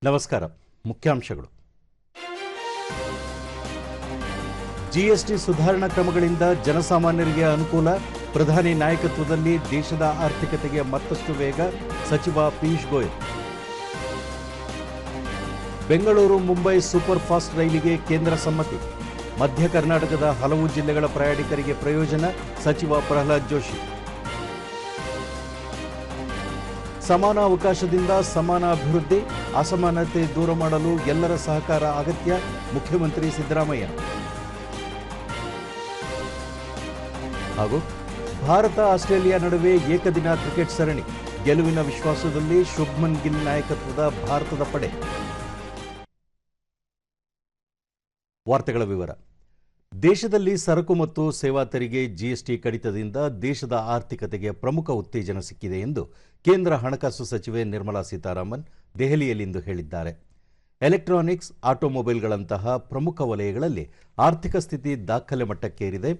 ನಮಸ್ಕಾರ. ಮುಖ್ಯಾಂಶಗಳು. ಜಿಎಸ್ಟಿ ಸುಧಾರಣಾ ಕ್ರಮಗಳಿಂದ ಜನಸಾಮಾನ್ಯರಿಗೆ ಅನುಕೂಲ. ಪ್ರಧಾನಿ ನಾಯಕತ್ವದಲ್ಲಿ ದೇಶದ ಆರ್ಥಿಕತೆಗೆ ಮತ್ತಷ್ಟು ವೇಗ. ಸಚಿವ ಪಿಯೂಷ್ ಗೋಯಲ್. ಬೆಂಗಳೂರು ಮುಂಬೈ ಸೂಪರ್ ಫಾಸ್ಟ್ ರೈಲಿಗೆ ಕೇಂದ್ರ ಸಮ್ಮತಿ. ಮಧ್ಯ ಕರ್ನಾಟಕದ ಹಲವು ಜಿಲ್ಲೆಗಳ ಪ್ರಯಾಣಿಕರಿಗೆ ಪ್ರಯೋಜನ. ಸಚಿವ ಪ್ರಹ್ಲಾದ್ ಜೋಶಿ. ಸಮಾನ ಅವಕಾಶದಿಂದ ಸಮಾನ ಅಭಿವೃದ್ಧಿ, ಅಸಮಾನತೆ ದೂರ ಮಾಡಲು ಎಲ್ಲರ ಸಹಕಾರ ಅಗತ್ಯ. ಮುಖ್ಯಮಂತ್ರಿ ಸಿದ್ದರಾಮಯ್ಯ. ಹಾಗೂ ಭಾರತ ಆಸ್ಟ್ರೇಲಿಯಾ ನಡುವೆ ಏಕದಿನ ಕ್ರಿಕೆಟ್ ಸರಣಿ. ಗೆಲುವಿನ ವಿಶ್ವಾಸದಲ್ಲಿ ಶುಭ್ಮನ್ ಗಿಲ್ ನಾಯಕತ್ವದ ಭಾರತದ ಪಡೆ. ವಾರ್ತೆಗಳ ವಿವರ. ದೇಶದಲ್ಲಿ ಸರಕು ಮತ್ತು ಸೇವಾ ತೆರಿಗೆ ಜಿಎಸ್ಟಿ ಕಡಿತದಿಂದ ದೇಶದ ಆರ್ಥಿಕತೆಗೆ ಪ್ರಮುಖ ಉತ್ತೇಜನ ಸಿಕ್ಕಿದೆ ಎಂದು ಕೇಂದ್ರ ಹಣಕಾಸು ಸಚಿವೆ ನಿರ್ಮಲಾ ಸೀತಾರಾಮನ್ ದೆಹಲಿಯಲ್ಲಿಂದು ಹೇಳಿದ್ದಾರೆ. ಎಲೆಕ್ಟ್ರಾನಿಕ್ಸ್, ಆಟೋಮೊಬೈಲ್ಗಳಂತಹ ಪ್ರಮುಖ ವಲಯಗಳಲ್ಲಿ ಆರ್ಥಿಕ ಸ್ಥಿತಿ ದಾಖಲೆ ಮಟ್ಟಕ್ಕೇರಿದೆ.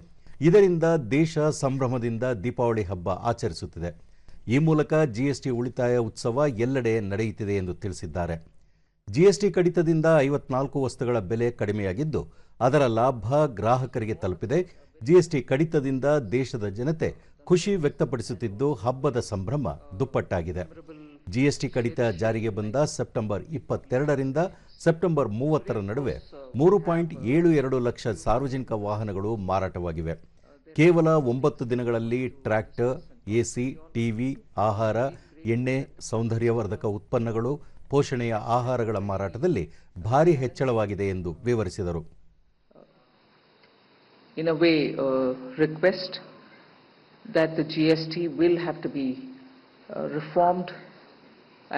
ಇದರಿಂದ ದೇಶ ಸಂಭ್ರಮದಿಂದ ದೀಪಾವಳಿ ಹಬ್ಬ ಆಚರಿಸುತ್ತಿದೆ. ಈ ಮೂಲಕ ಜಿಎಸ್ಟಿ ಉಳಿತಾಯ ಉತ್ಸವ ಎಲ್ಲೆಡೆ ನಡೆಯುತ್ತಿದೆ ಎಂದು ತಿಳಿಸಿದ್ದಾರೆ. ಜಿಎಸ್ಟಿ ಕಡಿತದಿಂದ 54 ವಸ್ತುಗಳ ಬೆಲೆ ಕಡಿಮೆಯಾಗಿದ್ದು, ಅದರ ಲಾಭ ಗ್ರಾಹಕರಿಗೆ ತಲುಪಿದೆ. ಜಿಎಸ್ಟಿ ಕಡಿತದಿಂದ ದೇಶದ ಜನತೆ ಖುಷಿ ವ್ಯಕ್ತಪಡಿಸುತ್ತಿದ್ದು, ಹಬ್ಬದ ಸಂಭ್ರಮ ದುಪ್ಪಟ್ಟಾಗಿದೆ. ಜಿಎಸ್ಟಿ ಕಡಿತ ಜಾರಿಗೆ ಬಂದ ಸೆಪ್ಟೆಂಬರ್ 22ರಿಂದ ಸೆಪ್ಟೆಂಬರ್ 30ರ ನಡುವೆ 3.72 ಲಕ್ಷ ಸಾರ್ವಜನಿಕ ವಾಹನಗಳು ಮಾರಾಟವಾಗಿವೆ. ಕೇವಲ 9 ದಿನಗಳಲ್ಲಿ ಟ್ರ್ಯಾಕ್ಟರ್, ಎಸಿ, ಟಿವಿ, ಆಹಾರ, ಎಣ್ಣೆ, ಸೌಂದರ್ಯವರ್ಧಕ ಉತ್ಪನ್ನಗಳು, ಪೋಷಣೆಯ ಆಹಾರಗಳ ಮಾರಾಟದಲ್ಲಿ ಭಾರಿ ಹೆಚ್ಚಳವಾಗಿದೆ ಎಂದು ವಿವರಿಸಿದರು. In a way, request that the GST will have to be reformed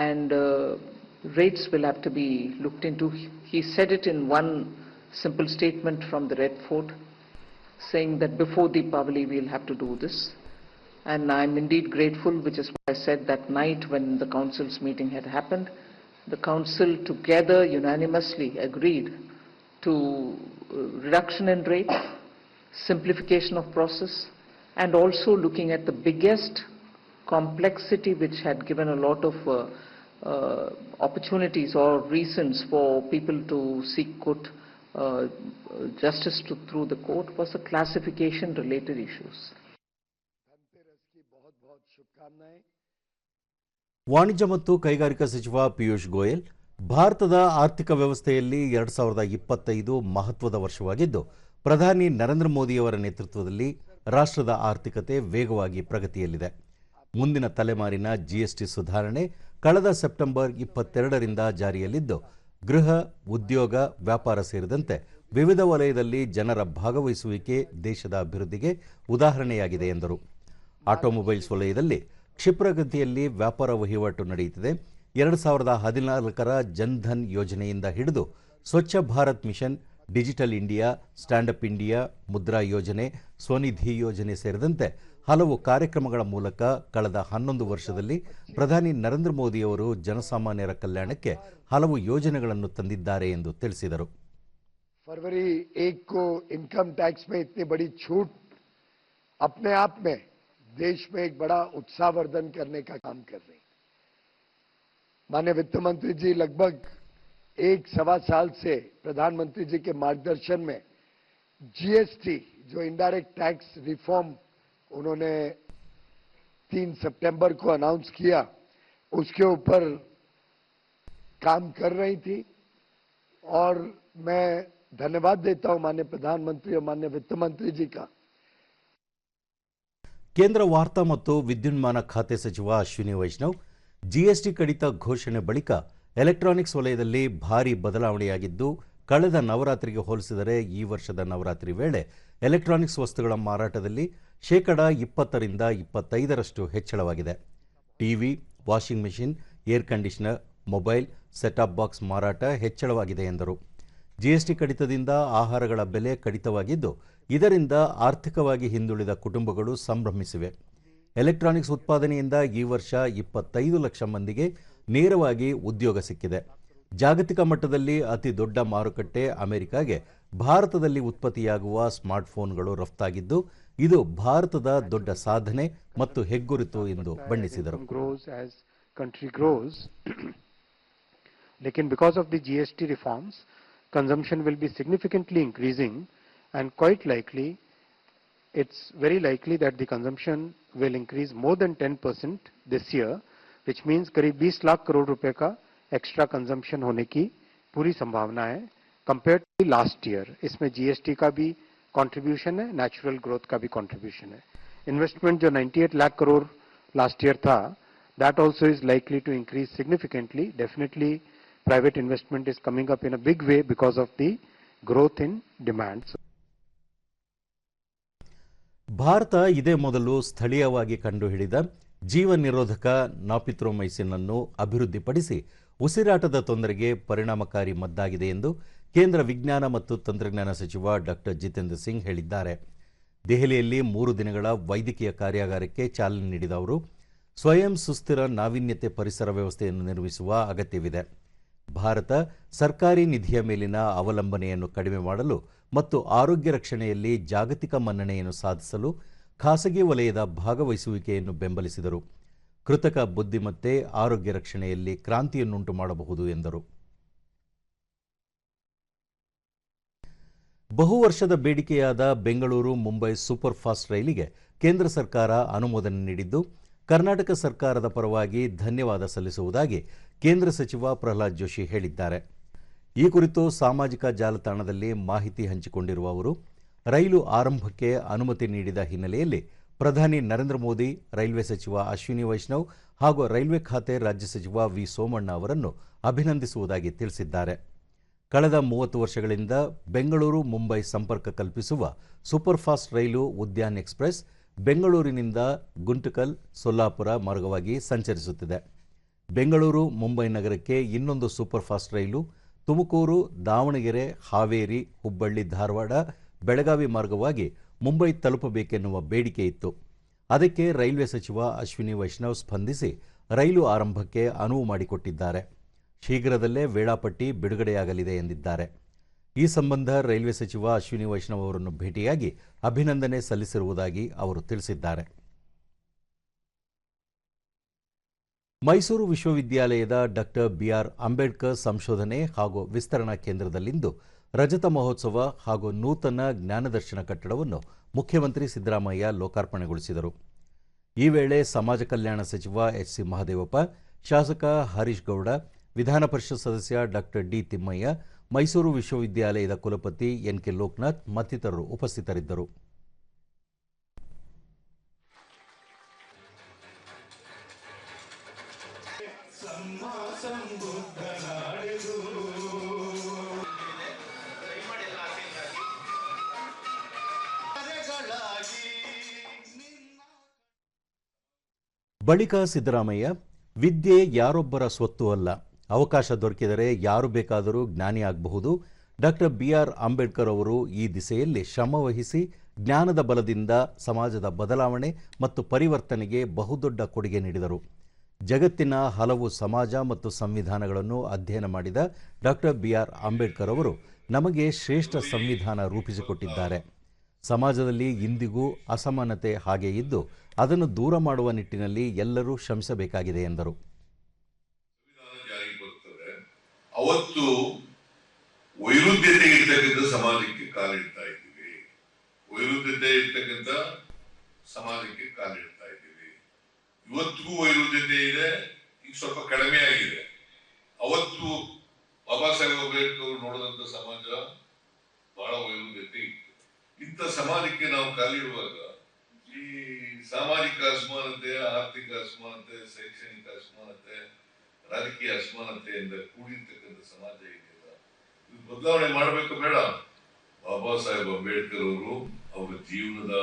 and rates will have to be looked into. He said it in one simple statement from the Red Fort, saying that before Deepavali we'll have to do this. And I'm indeed grateful, which is why I said that night when the council's meeting had happened, the council together unanimously agreed to reduction in rate, simplification of process, and also looking at the biggest complexity which had given a lot of opportunities or reasons for people to seek court justice through the court was the classification related issues. ವಾಣಿಜ್ಯ ಮತ್ತು ಕೈಗಾರಿಕಾ ಸಚಿವ ಪಿಯೂಷ್ ಗೋಯಲ್, ಭಾರತದ ಆರ್ಥಿಕ ವ್ಯವಸ್ಥೆಯಲ್ಲಿ 2025 ಮಹತ್ವದ ವರ್ಷವಾಗಿದ್ದು, ಪ್ರಧಾನಿ ನರೇಂದ್ರ ಮೋದಿಯವರ ನೇತೃತ್ವದಲ್ಲಿ ರಾಷ್ಟ್ರದ ಆರ್ಥಿಕತೆ ವೇಗವಾಗಿ ಪ್ರಗತಿಯಲ್ಲಿದೆ. ಮುಂದಿನ ತಲೆಮಾರಿನ ಜಿಎಸ್ಟಿ ಸುಧಾರಣೆ ಕಳೆದ ಸೆಪ್ಟೆಂಬರ್ 22ರಿಂದ ಜಾರಿಯಲ್ಲಿದ್ದು, ಗೃಹ, ಉದ್ಯೋಗ, ವ್ಯಾಪಾರ ಸೇರಿದಂತೆ ವಿವಿಧ ವಲಯದಲ್ಲಿ ಜನರ ಭಾಗವಹಿಸುವಿಕೆ ದೇಶದ ಅಭಿವೃದ್ಧಿಗೆ ಉದಾಹರಣೆಯಾಗಿದೆ ಎಂದರು. ಆಟೋಮೊಬೈಲ್ಸ್ ವಲಯದಲ್ಲಿ ಕ್ಷಿಪ್ರಗತಿಯಲ್ಲಿ ವ್ಯಾಪಾರ ವಹಿವಾಟು ನಡೆಯುತ್ತಿದೆ. 2014ರ ಜನ್ಧನ್ ಯೋಜನೆಯಿಂದ ಹಿಡಿದು Swachh Bharat mission, digital India, stand-up India, Mudra ಯೋಜನೆ, ಸ್ವನಿಧಿ ಯೋಜನೆ ಸೇರಿದಂತೆ ಹಲವು ಕಾರ್ಯಕ್ರಮಗಳ ಮೂಲಕ ಕಳೆದ 11 ವರ್ಷದಲ್ಲಿ ಪ್ರಧಾನಿ ನರೇಂದ್ರ ಮೋದಿಯವರು ಜನಸಾಮಾನ್ಯರ ಕಲ್ಯಾಣಕ್ಕೆ ಹಲವು ಯೋಜನೆಗಳನ್ನು ತಂದಿದ್ದಾರೆ ಎಂದು ತಿಳಿಸಿದರು. फरवरी 1 को इनकम टैक्स में इतनी बड़ी छूट अपने आप में देश में एक बड़ा उत्साहवर्धन करने का काम कर रही. माननीय वित्त मंत्री जी लगभग 1-1.25 साल से प्रधानमंत्री जी के मार्गदर्शन में जीएसटी जो इनडायरेक्ट टैक्स रिफॉर्म उन्होंने 3 सितंबर को अनाउंस किया, उसके ऊपर काम कर रही थी. और मैं धन्यवाद देता हूं माननीय प्रधानमंत्री और माननीय वित्त मंत्री जी का. ಕೇಂದ್ರ ವಾರ್ತಾ ಮತ್ತು ವಿದ್ಯುನ್ಮಾನ ಖಾತೆ ಸಚಿವ ಅಶ್ವಿನಿ ವೈಷ್ಣವ್, ಜಿಎಸ್ಟಿ ಕಡಿತ ಘೋಷಣೆ ಬಳಿಕ ಎಲೆಕ್ಟ್ರಾನಿಕ್ಸ್ ವಲಯದಲ್ಲಿ ಭಾರೀ ಬದಲಾವಣೆಯಾಗಿದ್ದು, ಕಳೆದ ನವರಾತ್ರಿಗೆ ಹೋಲಿಸಿದರೆ ಈ ವರ್ಷದ ನವರಾತ್ರಿ ವೇಳೆ ಎಲೆಕ್ಟ್ರಾನಿಕ್ಸ್ ವಸ್ತುಗಳ ಮಾರಾಟದಲ್ಲಿ 20% 25% ಹೆಚ್ಚಳವಾಗಿದೆ. TV, washing machine, air conditioner, mobile, set top box ಮಾರಾಟ ಹೆಚ್ಚಳವಾಗಿದೆ ಎಂದರು. ಜಿಎಸ್ಟಿ ಕಡಿತದಿಂದ ಆಹಾರಗಳ ಬೆಲೆ ಕಡಿತವಾಗಿದ್ದು, ಇದರಿಂದ ಆರ್ಥಿಕವಾಗಿ ಹಿಂದುಳಿದ ಕುಟುಂಬಗಳು ಸಂಭ್ರಮಿಸಿವೆ. ಎಲೆಕ್ಟ್ರಾನಿಕ್ಸ್ ಉತ್ಪಾದನೆಯಿಂದ ಈ ವರ್ಷ 25 ಲಕ್ಷ ಮಂದಿಗೆ ನೇರವಾಗಿ ಉದ್ಯೋಗ ಸಿಕ್ಕಿದೆ. ಜಾಗತಿಕ ಮಟ್ಟದಲ್ಲಿ ಅತಿ ದೊಡ್ಡ ಮಾರುಕಟ್ಟೆ ಅಮೆರಿಕಾಗೆ ಭಾರತದಲ್ಲಿ ಉತ್ಪತ್ತಿಯಾಗುವ ಸ್ಮಾರ್ಟ್ಫೋನ್ಗಳು ರಫ್ತಾಗಿದ್ದು, ಇದು ಭಾರತದ ದೊಡ್ಡ ಸಾಧನೆ ಮತ್ತು ಹೆಗ್ಗುರುತು ಎಂದು ಬಣ್ಣಿಸಿದರು. लेकिन because of the GST reforms, consumption will be significantly increasing, and quite likely, it's very likely that the consumption will increase more than 10% this year, which means करीब 20 लाख करोड़ रुपए का extra consumption होने की पूरी संभावना है compared to last year. इसमें GST का भी contribution है, natural growth का भी contribution है. Investment जो 98 लाख करोड़ last year था, that also is likely to increase significantly. Definitely, private investment is coming up in a big way because of the growth in demand. Bharat ಇದೇ ಮೊದಲು ಸ್ಥಳೀಯವಾಗಿ ಕಂಡುಹಿಡಿದ ಜೀವ ನಿರೋಧಕ ನಾಪಿತ್ರೋಮೈಸಿನ್ ಅನ್ನು ಅಭಿವೃದ್ಧಿಪಡಿಸಿ ಉಸಿರಾಟದ ತೊಂದರೆಗೆ ಪರಿಣಾಮಕಾರಿ ಮದ್ದಾಗಿದೆ ಎಂದು ಕೇಂದ್ರ ವಿಜ್ಞಾನ ಮತ್ತು ತಂತ್ರಜ್ಞಾನ ಸಚಿವ ಡಾಕ್ಟರ್ ಜಿತೇಂದ್ರ ಸಿಂಗ್ ಹೇಳಿದ್ದಾರೆ. ದೆಹಲಿಯಲ್ಲಿ 3 ದಿನಗಳ ವೈದ್ಯಕೀಯ ಕಾರ್ಯಾಗಾರಕ್ಕೆ ಚಾಲನೆ ನೀಡಿದ ಅವರು ಸ್ವಯಂ ಸುಸ್ಥಿರ ನಾವೀನ್ಯತೆ ಪರಿಸರ ವ್ಯವಸ್ಥೆಯನ್ನು ನಿರ್ಮಿಸುವ ಅಗತ್ಯವಿದೆ. ಭಾರತ ಸರ್ಕಾರಿ ನಿಧಿಯ ಮೇಲಿನ ಅವಲಂಬನೆಯನ್ನು ಕಡಿಮೆ ಮಾಡಲು ಮತ್ತು ಆರೋಗ್ಯ ರಕ್ಷಣೆಯಲ್ಲಿ ಜಾಗತಿಕ ಮನ್ನಣೆಯನ್ನು ಸಾಧಿಸಲು ಖಾಸಗಿ ವಲಯದ ಭಾಗವಹಿಸುವಿಕೆಯನ್ನು ಬೆಂಬಲಿಸಿದರು. ಕೃತಕ ಬುದ್ಧಿಮತ್ತೆ ಆರೋಗ್ಯ ರಕ್ಷಣೆಯಲ್ಲಿ ಕ್ರಾಂತಿಯನ್ನುಂಟು ಮಾಡಬಹುದು ಎಂದರು. ಬಹುವರ್ಷದ ಬೇಡಿಕೆಯಾದ ಬೆಂಗಳೂರು ಮುಂಬೈ ಸೂಪರ್ ಫಾಸ್ಟ್ ರೈಲಿಗೆ ಕೇಂದ್ರ ಸರ್ಕಾರ ಅನುಮೋದನೆ ನೀಡಿದ್ದು, ಕರ್ನಾಟಕ ಸರ್ಕಾರದ ಪರವಾಗಿ ಧನ್ಯವಾದ ಸಲ್ಲಿಸುವುದಾಗಿ ಕೇಂದ್ರ ಸಚಿವ ಪ್ರಹ್ಲಾದ್ ಜೋಶಿ ಹೇಳಿದ್ದಾರೆ. ಈ ಕುರಿತು ಸಾಮಾಜಿಕ ಜಾಲತಾಣದಲ್ಲಿ ಮಾಹಿತಿ ಹಂಚಿಕೊಂಡಿರುವ ಅವರು, ರೈಲು ಆರಂಭಕ್ಕೆ ಅನುಮತಿ ನೀಡಿದ ಹಿನ್ನೆಲೆಯಲ್ಲಿ ಪ್ರಧಾನಿ ನರೇಂದ್ರ ಮೋದಿ, ರೈಲ್ವೆ ಸಚಿವ ಅಶ್ವಿನಿ ವೈಷ್ಣವ್ ಹಾಗೂ ರೈಲ್ವೆ ಖಾತೆ ರಾಜ್ಯ ಸಚಿವ ವಿ ಸೋಮಣ್ಣ ಅವರನ್ನು ಅಭಿನಂದಿಸುವುದಾಗಿ ತಿಳಿಸಿದ್ದಾರೆ. ಕಳೆದ 30 ವರ್ಷಗಳಿಂದ ಬೆಂಗಳೂರು ಮುಂಬೈ ಸಂಪರ್ಕ ಕಲ್ಪಿಸುವ ಸೂಪರ್ ಫಾಸ್ಟ್ ರೈಲು ಉದ್ಯಾನ್ ಎಕ್ಸ್‌ಪ್ರೆಸ್ ಬೆಂಗಳೂರಿನಿಂದ ಗುಂಟಕಲ್, ಸೊಲ್ಲಾಪುರ ಮಾರ್ಗವಾಗಿ ಸಂಚರಿಸುತ್ತಿದೆ. ಬೆಂಗಳೂರು ಮುಂಬೈ ನಗರಕ್ಕೆ ಇನ್ನೊಂದು ಸೂಪರ್ ಫಾಸ್ಟ್ ರೈಲು ತುಮಕೂರು, ದಾವಣಗೆರೆ, ಹಾವೇರಿ, ಹುಬ್ಬಳ್ಳಿ, ಧಾರವಾಡ, ಬೆಳಗಾವಿ ಮಾರ್ಗವಾಗಿ ಮುಂಬೈ ತಲುಪಬೇಕೆನ್ನುವ ಬೇಡಿಕೆ ಇತ್ತು. ಅದಕ್ಕೆ ರೈಲ್ವೆ ಸಚಿವ ಅಶ್ವಿನಿ ವೈಷ್ಣವ್ ಸ್ಪಂದಿಸಿ ರೈಲು ಆರಂಭಕ್ಕೆ ಅನುವು ಮಾಡಿಕೊಟ್ಟಿದ್ದಾರೆ. ಶೀಘ್ರದಲ್ಲೇ ವೇಳಾಪಟ್ಟಿ ಬಿಡುಗಡೆಯಾಗಲಿದೆ ಎಂದಿದ್ದಾರೆ. ಈ ಸಂಬಂಧ ರೈಲ್ವೆ ಸಚಿವ ಅಶ್ವಿನಿ ವೈಷ್ಣವ್ ಅವರನ್ನು ಭೇಟಿಯಾಗಿ ಅಭಿನಂದನೆ ಸಲ್ಲಿಸಿರುವುದಾಗಿ ಅವರು ತಿಳಿಸಿದ್ದಾರೆ. ಮೈಸೂರು ವಿಶ್ವವಿದ್ಯಾಲಯದ ಡಾಕ್ಟರ್ ಬಿಆರ್ ಅಂಬೇಡ್ಕರ್ ಸಂಶೋಧನೆ ಹಾಗೂ ವಿಸ್ತರಣಾ ಕೇಂದ್ರದಲ್ಲಿಂದು ರಜತ ಮಹೋತ್ಸವ ಹಾಗೂ ನೂತನ ಜ್ಞಾನದರ್ಶನ ಕಟ್ಟಡವನ್ನು ಮುಖ್ಯಮಂತ್ರಿ ಸಿದ್ದರಾಮಯ್ಯ ಲೋಕಾರ್ಪಣೆಗೊಳಿಸಿದರು. ಈ ವೇಳೆ ಸಮಾಜ ಕಲ್ಯಾಣ ಸಚಿವ ಎಚ್.ಸಿ. ಮಹದೇವಪ್ಪ, ಶಾಸಕ ಹರೀಶ್ ಗೌಡ, ವಿಧಾನ ಪರಿಷತ್ ಸದಸ್ಯ ಡಾಕ್ಟರ್ ಡಿ. ತಿಮ್ಮಯ್ಯ, ಮೈಸೂರು ವಿಶ್ವವಿದ್ಯಾಲಯದ ಕುಲಪತಿ ಎನ್.ಕೆ. ಲೋಕನಾಥ್ ಮತ್ತಿತರರು ಉಪಸ್ಥಿತರಿದ್ದರು. ಬಳಿಕ ಸಿದ್ದರಾಮಯ್ಯ, ವಿದ್ಯೆ ಯಾರೊಬ್ಬರ ಸ್ವತ್ತು ಅಲ್ಲ, ಅವಕಾಶ ದೊರಕಿದರೆ ಯಾರು ಬೇಕಾದರೂ ಜ್ಞಾನಿ ಆಗಬಹುದು. ಡಾಕ್ಟರ್ ಬಿಆರ್ ಅಂಬೇಡ್ಕರ್ ಅವರು ಈ ದಿಸೆಯಲ್ಲಿ ಶ್ರಮವಹಿಸಿ ಜ್ಞಾನದ ಬಲದಿಂದ ಸಮಾಜದ ಬದಲಾವಣೆ ಮತ್ತು ಪರಿವರ್ತನೆಗೆ ಬಹುದೊಡ್ಡ ಕೊಡುಗೆ ನೀಡಿದರು. ಜಗತ್ತಿನ ಹಲವು ಸಮಾಜ ಮತ್ತು ಸಂವಿಧಾನಗಳನ್ನು ಅಧ್ಯಯನ ಮಾಡಿದ ಡಾಕ್ಟರ್ ಬಿಆರ್ ಅಂಬೇಡ್ಕರ್ ಅವರು ನಮಗೆ ಶ್ರೇಷ್ಠ ಸಂವಿಧಾನ ರೂಪಿಸಿಕೊಟ್ಟಿದ್ದಾರೆ. ಸಮಾಜದಲ್ಲಿ ಇಂದಿಗೂ ಅಸಮಾನತೆ ಹಾಗೆ ಇದ್ದು ಅದನ್ನು ದೂರ ಮಾಡುವ ನಿಟ್ಟಿನಲ್ಲಿ ಎಲ್ಲರೂ ಶ್ರಮಿಸಬೇಕಾಗಿದೆ ಎಂದರು. ಅವತ್ತು ವೈರುಧ್ಯತೆ ಇರ್ತಕ್ಕಂಥ ಸಮಾಜಕ್ಕೆ ಕಾಲಿಡ್ತಾ ಇದ್ದೀವಿ, ವೈರುಧ್ಯತೆ ಇರ್ತಕ್ಕಂಥ ಸಮಾಜಕ್ಕೆ ಕಾಲಿಡ್ತಾ ಇದ್ದೀವಿ. ಇವತ್ತಿಗೂ ವೈರುಧ್ಯತೆ ಇದೆ, ಈಗ ಸ್ವಲ್ಪ ಕಡಿಮೆ ಆಗಿದೆ. ಅವತ್ತು ಬಾಬಾ ಸಾಹೇಬ್ ಅಂಬೇಡ್ಕರ್ ನೋಡಿದಂತ ಸಮಾಜ ಬಹಳ ವೈರುಧ್ಯತೆ ಇತ್ತು. ಇಂಥ ಸಮಾಜಕ್ಕೆ ನಾವು ಕಾಲಿಡುವಾಗ ಈ ಸಾಮಾಜಿಕ ಅಸಮಾನತೆ, ಆರ್ಥಿಕ ಅಸಮಾನತೆ, ಶೈಕ್ಷಣಿಕ ಅಸಮಾನತೆ, ರಾಜಕೀಯ ಅಸಮಾನತೆಯಿಂದ ಕೂಡಿರ್ತಕ್ಕಂಥ ಸಮಾಜ ಇದೆಯಲ್ಲ, ಇದು ಬದಲಾವಣೆ ಮಾಡಬೇಕು ಬೇಡ? ಬಾಬಾ ಸಾಹೇಬ್ ಅಂಬೇಡ್ಕರ್ ಅವರು ಅವರ ಜೀವನದ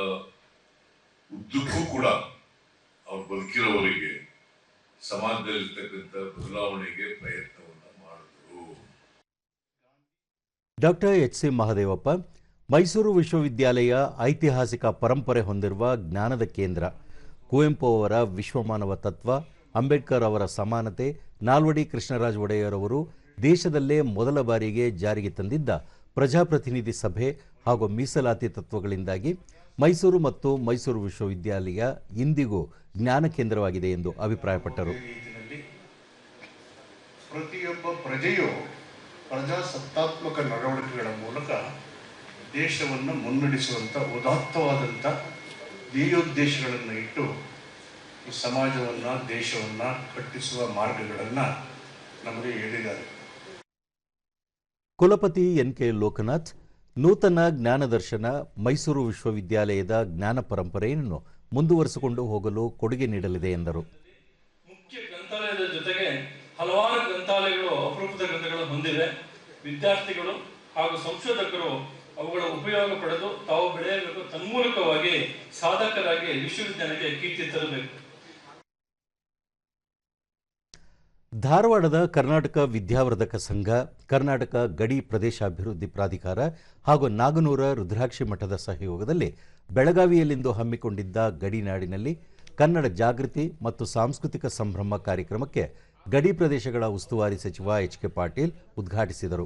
ಉದ್ದಕ್ಕೂ ಕೂಡ ಅವ್ರು ಬದುಕಿರೋವರಿಗೆ ಸಮಾಜದಲ್ಲಿರ್ತಕ್ಕಂಥ ಬದಲಾವಣೆಗೆ ಪ್ರಯತ್ನವನ್ನ ಮಾಡಿದ್ರು. ಡಾಕ್ಟರ್ ಎಚ್.ಸಿ. ಮಹದೇವಪ್ಪ, ಮೈಸೂರು ವಿಶ್ವವಿದ್ಯಾಲಯ ಐತಿಹಾಸಿಕ ಪರಂಪರೆ ಹೊಂದಿರುವ ಜ್ಞಾನದ ಕೇಂದ್ರ. ಕುವೆಂಪು ಅವರ ವಿಶ್ವಮಾನವ ತತ್ವ, ಅಂಬೇಡ್ಕರ್ ಅವರ ಸಮಾನತೆ, ನಾಲ್ವಡಿ ಕೃಷ್ಣರಾಜ ಒಡೆಯರ್ ಅವರು ದೇಶದಲ್ಲೇ ಮೊದಲ ಬಾರಿಗೆ ಜಾರಿಗೆ ತಂದಿದ್ದ ಪ್ರಜಾಪ್ರತಿನಿಧಿ ಸಭೆ ಹಾಗೂ ಮೀಸಲಾತಿ ತತ್ವಗಳಿಂದಾಗಿ ಮೈಸೂರು ಮತ್ತು ಮೈಸೂರು ವಿಶ್ವವಿದ್ಯಾಲಯ ಇಂದಿಗೂ ಜ್ಞಾನ ಕೇಂದ್ರವಾಗಿದೆ ಎಂದು ಅಭಿಪ್ರಾಯಪಟ್ಟರು. ಪ್ರತಿಯೊಬ್ಬ ಪ್ರಜೆಯು ಪ್ರಜಾಸತ್ತಾತ್ಮಕ ನಡವಳಿಕೆಗಳ ಮೂಲಕ ದೇಶವನ್ನು ಮುನ್ನಡೆಸುವಂಥ ಉದಾತ್ತವಾದಂಥ ಧ್ಯೇಯೋದ್ದೇಶಗಳನ್ನು ಇಟ್ಟು ಈ ಸಮಾಜವನ್ನು ದೇಶವನ್ನು ಕಟ್ಟಿಸುವ ಮಾರ್ಗಗಳನ್ನು ನಮಗೆ ಹೇಳಿದ್ದಾರೆ. ಕುಲಪತಿ ಎನ್.ಕೆ. ಲೋಕನಾಥ್ ನೂತನ ಜ್ಞಾನದರ್ಶನ ಮೈಸೂರು ವಿಶ್ವವಿದ್ಯಾಲಯದ ಜ್ಞಾನ ಪರಂಪರೆಯನ್ನು ಮುಂದುವರಿಸಿಕೊಂಡು ಹೋಗಲು ಕೊಡುಗೆ ನೀಡಲಿದೆ ಎಂದರು. ಮುಖ್ಯ ಗ್ರಂಥಾಲಯದ ಜೊತೆಗೆ ಹಲವಾರು ಗ್ರಂಥಾಲಯಗಳು ಅಪರೂಪದ ಗ್ರಂಥಗಳನ್ನು ಹೊಂದಿವೆ. ವಿದ್ಯಾರ್ಥಿಗಳು ಹಾಗೂ ಸಂಶೋಧಕರು ಅವುಗಳ ಉಪಯೋಗ ಪಡೆದು ತಾವು ಬೆಳೆಯಬೇಕು, ತನ್ಮೂಲಕವಾಗಿ ಸಾಧಕರಾಗಿ ವಿಶ್ವವಿದ್ಯಾಲಯಕ್ಕೆ ಕೀರ್ತಿ ತರಬೇಕು. ಧಾರವಾಡದ ಕರ್ನಾಟಕ ವಿದ್ಯಾವರ್ಧಕ ಸಂಘ, ಕರ್ನಾಟಕ ಗಡಿ ಪ್ರದೇಶಾಭಿವೃದ್ಧಿ ಪ್ರಾಧಿಕಾರ ಹಾಗೂ ನಾಗನೂರ ರುದ್ರಾಕ್ಷಿ ಮಠದ ಸಹಯೋಗದಲ್ಲಿ ಬೆಳಗಾವಿಯಲ್ಲಿಂದು ಹಮ್ಮಿಕೊಂಡಿದ್ದ ಗಡಿನಾಡಿನಲ್ಲಿ ಕನ್ನಡ ಜಾಗೃತಿ ಮತ್ತು ಸಾಂಸ್ಕೃತಿಕ ಸಂಭ್ರಮ ಕಾರ್ಯಕ್ರಮಕ್ಕೆ ಗಡಿ ಪ್ರದೇಶಗಳ ಉಸ್ತುವಾರಿ ಸಚಿವ ಎಚ್.ಕೆ. ಪಾಟೀಲ್ ಉದ್ಘಾಟಿಸಿದರು.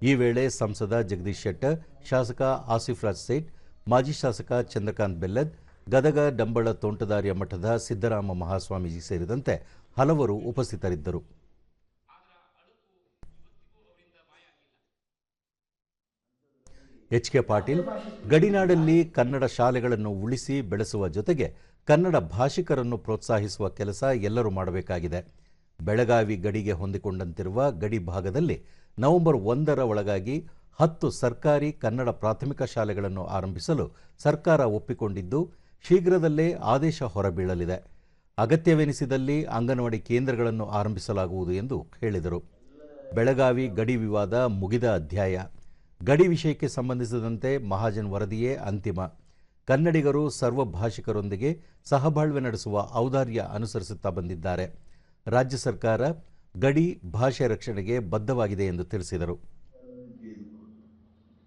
ಈ ವೇಳೆ ಸಂಸದ ಜಗದೀಶ್ ಶೆಟ್ಟರ್, ಶಾಸಕ ಆಸಿಫ್ ರಾಜ್ ಸೇಠ್, ಮಾಜಿ ಶಾಸಕ ಚಂದ್ರಕಾಂತ್ ಬೆಲ್ಲದ್, ಗದಗ ಡಂಬಳ ತೋಂಟದಾರ್ಯ ಮಠದ ಸಿದ್ದರಾಮ ಮಹಾಸ್ವಾಮೀಜಿ ಸೇರಿದಂತೆ ಹಲವರು ಉಪಸ್ಥಿತರಿದ್ದರು. ಎಚ್.ಕೆ. ಪಾಟೀಲ್ ಗಡಿನಾಡಲ್ಲಿ ಕನ್ನಡ ಶಾಲೆಗಳನ್ನು ಉಳಿಸಿ ಬೆಳೆಸುವ ಜೊತೆಗೆ ಕನ್ನಡ ಭಾಷಿಕರನ್ನು ಪ್ರೋತ್ಸಾಹಿಸುವ ಕೆಲಸ ಎಲ್ಲರೂ ಮಾಡಬೇಕಾಗಿದೆ. ಬೆಳಗಾವಿ ಗಡಿಗೆ ಹೊಂದಿಕೊಂಡಂತಿರುವ ಗಡಿ ಭಾಗದಲ್ಲಿ ನವೆಂಬರ್ 1ರ ಒಳಗಾಗಿ 10 ಸರ್ಕಾರಿ ಕನ್ನಡ ಪ್ರಾಥಮಿಕ ಶಾಲೆಗಳನ್ನು ಆರಂಭಿಸಲು ಸರ್ಕಾರ ಒಪ್ಪಿಕೊಂಡಿದ್ದು, ಶೀಘ್ರದಲ್ಲೇ ಆದೇಶ ಹೊರಬೀಳಲಿದೆ. ಅಗತ್ಯವೆನಿಸಿದಲ್ಲಿ ಅಂಗನವಾಡಿ ಕೇಂದ್ರಗಳನ್ನು ಆರಂಭಿಸಲಾಗುವುದು ಎಂದು ಹೇಳಿದರು. ಬೆಳಗಾವಿ ಗಡಿ ವಿವಾದ ಮುಗಿದ ಅಧ್ಯಾಯ. ಗಡಿ ವಿಷಯಕ್ಕೆ ಸಂಬಂಧಿಸಿದಂತೆ ಮಹಾಜನ್ ವರದಿಯೇ ಅಂತಿಮ. ಕನ್ನಡಿಗರು ಸರ್ವ ಭಾಷಿಕರೊಂದಿಗೆ ಸಹಬಾಳ್ವೆ ನಡೆಸುವ ಔದಾರ್ಯ ಅನುಸರಿಸುತ್ತಾ ಬಂದಿದ್ದಾರೆ. ರಾಜ್ಯ ಸರ್ಕಾರ ಗಡಿ ಭಾಷೆ ರಕ್ಷಣೆಗೆ ಬದ್ಧವಾಗಿದೆ ಎಂದು ತಿಳಿಸಿದರು.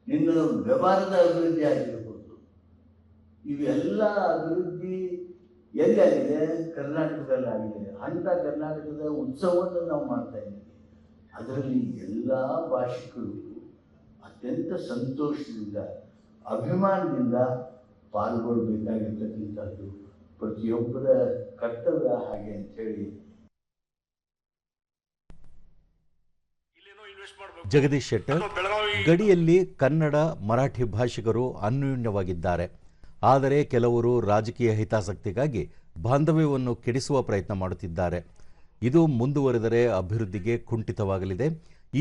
ಇನ್ನು ವ್ಯವಹಾರದ ಅಭಿವೃದ್ಧಿ ಆಗಿರಬಹುದು, ಇವೆಲ್ಲ ಅಭಿವೃದ್ಧಿ ಎಲ್ಲಾಗಿದೆ, ಕರ್ನಾಟಕದಲ್ಲಾಗಿದೆ. ಅಂಥ ಕರ್ನಾಟಕದ ಉತ್ಸವವನ್ನು ನಾವು ಮಾಡ್ತಾ ಇದ್ದೀವಿ. ಅದರಲ್ಲಿ ಎಲ್ಲ ಭಾಷಿಕರು ಅತ್ಯಂತ ಸಂತೋಷದಿಂದ, ಅಭಿಮಾನದಿಂದ ಪಾಲ್ಗೊಳ್ಬೇಕಾಗಿರ್ತಕ್ಕಂಥದ್ದು ಪ್ರತಿಯೊಬ್ಬರ ಕರ್ತವ್ಯ ಹಾಗೆ ಅಂತೇಳಿ ಜಗದೀಶ್ ಶೆಟ್ಟರ್, ಗಡಿಯಲ್ಲಿ ಕನ್ನಡ ಮರಾಠಿ ಭಾಷಿಕರು ಅನ್ಯೋನ್ಯವಾಗಿದ್ದಾರೆ. ಆದರೆ ಕೆಲವರು ರಾಜಕೀಯ ಹಿತಾಸಕ್ತಿಗಾಗಿ ಬಾಂಧವ್ಯವನ್ನು ಕೆಡಿಸುವ ಪ್ರಯತ್ನ ಮಾಡುತ್ತಿದ್ದಾರೆ. ಇದು ಮುಂದುವರೆದರೆ ಅಭಿವೃದ್ಧಿಗೆ ಕುಂಠಿತವಾಗಲಿದೆ.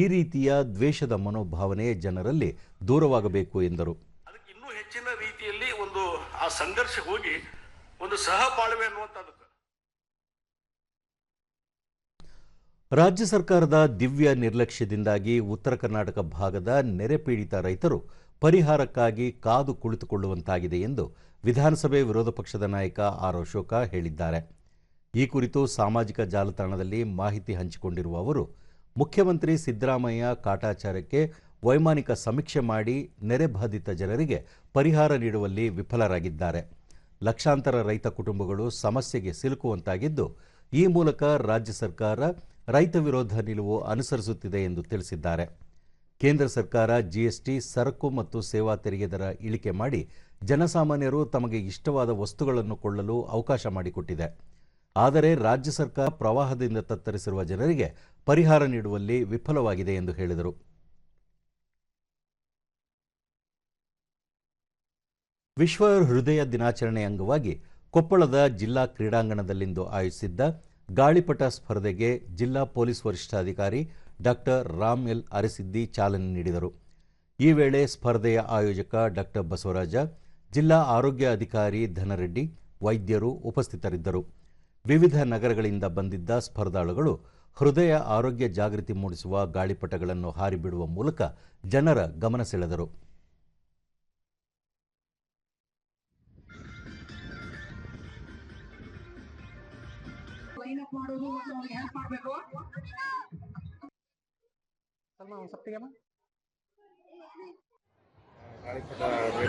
ಈ ರೀತಿಯ ದ್ವೇಷದ ಮನೋಭಾವನೆ ಜನರಲ್ಲಿ ದೂರವಾಗಬೇಕು ಎಂದರು. ಅದಕ್ಕೆ ಇನ್ನೂ ಹೆಚ್ಚಿನ ರೀತಿಯಲ್ಲಿ ಒಂದು ಆ ಸಂಘರ್ಷ ಹೋಗಿ ಒಂದು ಸಹಬಾಳ್ವೆ ಅನ್ನುವಂಥದ್ದು. ರಾಜ್ಯ ಸರ್ಕಾರದ ದಿವ್ಯ ನಿರ್ಲಕ್ಷ್ಯದಿಂದಾಗಿ ಉತ್ತರ ಕರ್ನಾಟಕ ಭಾಗದ ನೆರೆ ಪೀಡಿತ ರೈತರು ಪರಿಹಾರಕ್ಕಾಗಿ ಕಾದು ಕುಳಿತುಕೊಳ್ಳುವಂತಾಗಿದೆ ಎಂದು ವಿಧಾನಸಭೆ ವಿರೋಧ ಪಕ್ಷದ ನಾಯಕ ಆರ್. ಅಶೋಕ ಹೇಳಿದ್ದಾರೆ. ಈ ಕುರಿತು ಸಾಮಾಜಿಕ ಜಾಲತಾಣದಲ್ಲಿ ಮಾಹಿತಿ ಹಂಚಿಕೊಂಡಿರುವ ಅವರು, ಮುಖ್ಯಮಂತ್ರಿ ಸಿದ್ದರಾಮಯ್ಯ ಕಾಟಾಚಾರಕ್ಕೆ ವೈಮಾನಿಕ ಸಮೀಕ್ಷೆ ಮಾಡಿ ನೆರೆ ಬಾಧಿತ ಜನರಿಗೆ ಪರಿಹಾರ ನೀಡುವಲ್ಲಿ ವಿಫಲರಾಗಿದ್ದಾರೆ. ಲಕ್ಷಾಂತರ ರೈತ ಕುಟುಂಬಗಳು ಸಮಸ್ಯೆಗೆ ಸಿಲುಕುವಂತಾಗಿದ್ದು, ಈ ಮೂಲಕ ರಾಜ್ಯ ಸರ್ಕಾರ ರೈತ ವಿರೋಧ ನಿಲುವು ಅನುಸರಿಸುತ್ತಿದೆ ಎಂದು ತಿಳಿಸಿದ್ದಾರೆ. ಕೇಂದ್ರ ಸರ್ಕಾರ ಜಿಎಸ್ಟಿ ಸರಕು ಮತ್ತು ಸೇವಾ ತೆರಿಗೆ ದರ ಇಳಿಕೆ ಮಾಡಿ ಜನಸಾಮಾನ್ಯರು ತಮಗೆ ಇಷ್ಟವಾದ ವಸ್ತುಗಳನ್ನು ಕೊಳ್ಳಲು ಅವಕಾಶ ಮಾಡಿಕೊಟ್ಟಿದೆ. ಆದರೆ ರಾಜ್ಯ ಸರ್ಕಾರ ಪ್ರವಾಹದಿಂದ ತತ್ತರಿಸಿರುವ ಜನರಿಗೆ ಪರಿಹಾರ ನೀಡುವಲ್ಲಿ ವಿಫಲವಾಗಿದೆ ಎಂದು ಹೇಳಿದರು. ವಿಶ್ವ ಹೃದಯ ದಿನಾಚರಣೆ ಅಂಗವಾಗಿ ಕೊಪ್ಪಳದ ಜಿಲ್ಲಾ ಕ್ರೀಡಾಂಗಣದಲ್ಲಿಂದು ಆಯೋಜಿಸಿದ್ದ ಗಾಳಿಪಟ ಸ್ಪರ್ಧೆಗೆ ಜಿಲ್ಲಾ ಪೊಲೀಸ್ ವರಿಷ್ಠಾಧಿಕಾರಿ ಡಾಕ್ಟರ್ ರಾಮ್ ಎಲ್ ಅರಸಿದ್ದಿ ಚಾಲನೆ ನೀಡಿದರು. ಈ ವೇಳೆ ಸ್ಪರ್ಧೆಯ ಆಯೋಜಕ ಡಾಕ್ಟರ್ ಬಸವರಾಜ, ಜಿಲ್ಲಾ ಆರೋಗ್ಯ ಅಧಿಕಾರಿ ಧನರೆಡ್ಡಿ, ವೈದ್ಯರು ಉಪಸ್ಥಿತರಿದ್ದರು. ವಿವಿಧ ನಗರಗಳಿಂದ ಬಂದಿದ್ದ ಸ್ಪರ್ಧಾಳುಗಳು ಹೃದಯ ಆರೋಗ್ಯ ಜಾಗೃತಿ ಮೂಡಿಸುವ ಗಾಳಿಪಟಗಳನ್ನು ಹಾರಿಬಿಡುವ ಮೂಲಕ ಜನರ ಗಮನ ಸೆಳೆದರು.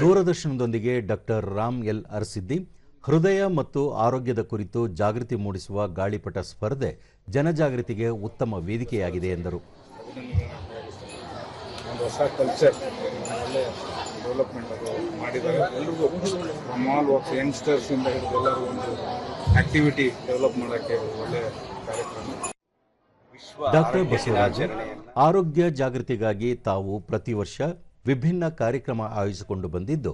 ದೂರದರ್ಶನದೊಂದಿಗೆ ಡಾಕ್ಟರ್ ರಾಮ್ ಎಲ್ ಅರಸಿದ್ದಿ ಹೃದಯ ಮತ್ತು ಆರೋಗ್ಯದ ಕುರಿತು ಜಾಗೃತಿ ಮೂಡಿಸುವ ಗಾಳಿಪಟ ಸ್ಪರ್ಧೆ ಜನಜಾಗೃತಿಗೆ ಉತ್ತಮ ವೇದಿಕೆಯಾಗಿದೆ ಎಂದರು. ಒಂದು ಹೊಸ ಕಲ್ಚರ್ ಒಳ್ಳೆ ಡೆವಲಪ್ಮೆಂಟ್ ಅದು ಮಾಡಿದ್ದಾರೆ. ಎಲ್ರಿಗೂ ಫ್ರಮ್ ಆಲ್ ವರ್ಕ್ಸ್ ಯಂಗ್ಸ್ಟರ್ಸ್ ಇಂದ ಹಿಡಿದು ಎಲ್ಲರೂ ಒಂದು ಆಕ್ಟಿವಿಟಿ ಡೆವಲಪ್ ಮಾಡೋಕ್ಕೆ ಒಳ್ಳೆಯ ಕಾರ್ಯಕ್ರಮ. ವಿಶ್ವ ಡಾಕ್ಟರ್ ಬಸವರಾಜು ಆರೋಗ್ಯ ಜಾಗೃತಿಗಾಗಿ ತಾವು ಪ್ರತಿ ವರ್ಷ ವಿಭಿನ್ನ ಕಾರ್ಯಕ್ರಮ ಆಯೋಜಿಸಿಕೊಂಡು ಬಂದಿದ್ದು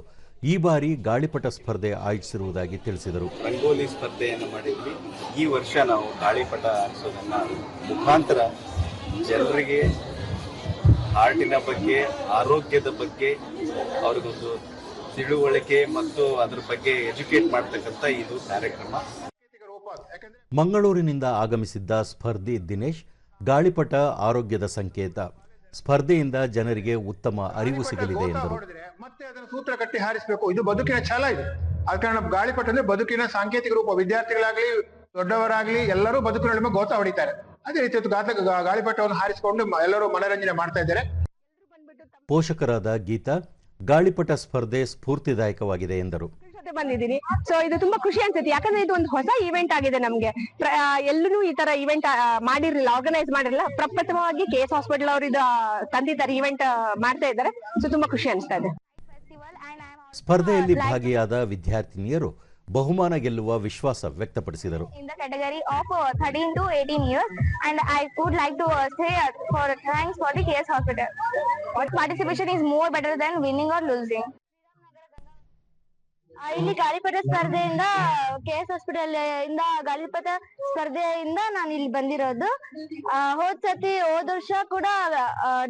ಈ ಬಾರಿ ಗಾಳಿಪಟ ಸ್ಪರ್ಧೆ ಆಯೋಜಿಸಿರುವುದಾಗಿ ತಿಳಿಸಿದರು. ರಂಗೋಲಿ ಸ್ಪರ್ಧೆಯನ್ನು ಮಾಡಿದ್ವಿ. ಈ ವರ್ಷ ನಾವು ಗಾಳಿಪಟ ಹಾರಿಸೋದನ್ನ ಮುಖಾಂತರ ಜನರಿಗೆ ಹಾರ್ಟಿನ ಬಗ್ಗೆ, ಆರೋಗ್ಯದ ಬಗ್ಗೆ ಅವ್ರಿಗೊಂದು ತಿಳುವಳಿಕೆ ಮತ್ತು ಅದ್ರ ಬಗ್ಗೆ ಎಜುಕೇಟ್ ಮಾಡ್ತಕ್ಕಂಥ ಇದು ಕಾರ್ಯಕ್ರಮ. ಮಂಗಳೂರಿನಿಂದ ಆಗಮಿಸಿದ್ದ ಸ್ಪರ್ಧಿ ದಿನೇಶ್ ಗಾಳಿಪಟ ಆರೋಗ್ಯದ ಸಂಕೇತ, ಸ್ಪರ್ಧೆಯಿಂದ ಜನರಿಗೆ ಉತ್ತಮ ಅರಿವು ಸಿಗಲಿದೆ ಎಂದರು. ಮತ್ತೆ ಅದನ್ನು ಸೂತ್ರ ಕಟ್ಟಿ ಹಾರಿಸಬೇಕು, ಇದು ಬದುಕಿನ ಛಲ ಇದೆ. ಆದ ಕಾರಣ ಗಾಳಿಪಟ ಅಂದ್ರೆ ಬದುಕಿನ ಸಾಂಕೇತಿಕ ರೂಪ. ವಿದ್ಯಾರ್ಥಿಗಳಾಗ್ಲಿ ದೊಡ್ಡವರಾಗ್ಲಿ ಎಲ್ಲರೂ ಬದುಕಿನ ಗೋತ ಹೊಡಿತಾರೆ. ಅದೇ ರೀತಿ ಗಾಳಿಪಟವನ್ನು ಹಾರಿಸಿಕೊಂಡು ಎಲ್ಲರೂ ಮನರಂಜನೆ ಮಾಡ್ತಾ ಇದ್ದಾರೆ. ಪೋಷಕರಾದ ಗೀತಾ, ಗಾಳಿಪಟ ಸ್ಪರ್ಧೆ ಸ್ಫೂರ್ತಿದಾಯಕವಾಗಿದೆ ಎಂದರು. ಬಂದಿದ್ದೀನಿ. ಸೊ ಇದು ತುಂಬಾ ಖುಷಿ ಅನ್ಸುತ್ತೆ, ಯಾಕಂದ್ರೆ ಇದು ಒಂದು ಹೊಸ ಇವೆಂಟ್ ಆಗಿದೆ. ನಮ್ಗೆ ಎಲ್ಲರೂ ಈ ತರ ಇವೆಂಟ್ ಮಾಡಿರ್ಲಿಲ್ಲ, ಆರ್ಗನೈಸ್ ಮಾಡಿರಲಿಲ್ಲ. ಪ್ರಪ್ರಥಮವಾಗಿ KS ಹಾಸ್ಪಿಟಲ್ ಅವರು ಇದು ತಂದಿದ್ದಾರೆ, ಇವೆಂಟ್ ಮಾಡ್ತಾ ಇದ್ದಾರೆ. ಸೊ ತುಂಬಾ ಖುಷಿ ಅನಿಸ್ತಾ ಇದೆ. ಸ್ಪರ್ಧೆಯಲ್ಲಿ ಭಾಗಿಯಾದ ವಿದ್ಯಾರ್ಥಿನಿಯರು ಬಹುಮಾನ ಗೆಲ್ಲುವ ವಿಶ್ವಾಸ ವ್ಯಕ್ತಪಡಿಸಿದರು. In the category of 13 to 18 years, and I would like to say for thanks for the KS hospital. Participation is more better than winning or losing. ಇಲ್ಲಿ ಗಾಳಿಪಟ ಸ್ಪರ್ಧೆಯಿಂದ KS ಹಾಸ್ಪಿಟಲ್ ಇಂದ ಗಾಳಿಪಟ ಸ್ಪರ್ಧೆಯಿಂದ ನಾನು ಇಲ್ಲಿ ಬಂದಿರೋದು. ಹೋದ ವರ್ಷ ಕೂಡ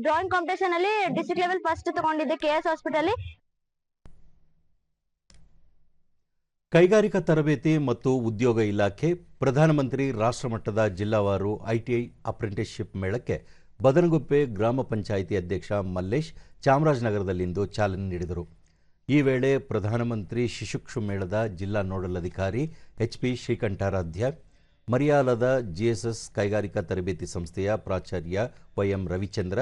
ಡ್ರಾಯಿಂಗ್ ಕಾಂಪಿಟೇಷನ್ ಅಲ್ಲಿ ಡಿಸ್ಟ್ರಿಕ್ಟ್ ಲೆವೆಲ್ ಫಸ್ಟ್ ತಗೊಂಡಿದ್ದೆ KS ಹಾಸ್ಪಿಟಲ್. ಕೈಗಾರಿಕಾ ತರಬೇತಿ ಮತ್ತು ಉದ್ಯೋಗ ಇಲಾಖೆ ಪ್ರಧಾನಮಂತ್ರಿ ರಾಷ್ಟ್ರಮಟ್ಟದ ಜಿಲ್ಲಾವಾರು ITI ಅಪ್ರೆಂಟಿಸ್ಶಿಪ್ ಮೇಳಕ್ಕೆ ಬದನಗುಪ್ಪೆ ಗ್ರಾಮ ಪಂಚಾಯಿತಿ ಅಧ್ಯಕ್ಷ ಮಲ್ಲೇಶ್ ಚಾಮರಾಜನಗರದಲ್ಲಿಂದು ಚಾಲನೆ ನೀಡಿದರು. ಈ ವೇಳೆ ಪ್ರಧಾನಮಂತ್ರಿ ಶಿಶುಕ್ಷು ಮೇಳದ ಜಿಲ್ಲಾ ನೋಡಲ್ ಅಧಿಕಾರಿ HP ಶ್ರೀಕಂಠಾರಾಧ್ಯ, ಮರಿಯಾಲದ GSS ಕೈಗಾರಿಕಾ ತರಬೇತಿ ಸಂಸ್ಥೆಯ ಪ್ರಾಚಾರ್ಯ YM ರವಿಚಂದ್ರ,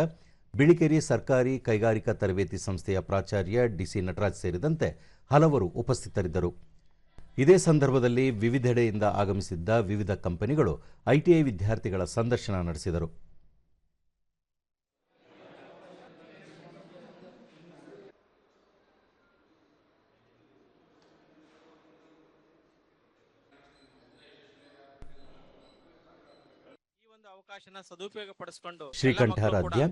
ಬಿಳಿಕೆರೆ ಸರ್ಕಾರಿ ಕೈಗಾರಿಕಾ ತರಬೇತಿ ಸಂಸ್ಥೆಯ ಪ್ರಾಚಾರ್ಯ DC ನಟರಾಜ್ ಸೇರಿದಂತೆ ಹಲವರು ಉಪಸ್ಥಿತರಿದ್ದರು. ಇದೇ ಸಂದರ್ಭದಲ್ಲಿ ವಿವಿಧೆಡೆಯಿಂದ ಆಗಮಿಸಿದ್ದ ವಿವಿಧ ಕಂಪನಿಗಳು ITI ವಿದ್ಯಾರ್ಥಿಗಳ ಸಂದರ್ಶನ ನಡೆಸಿದರು. ಶ್ರೀಕಂಠಾರಾಧ್ಯ,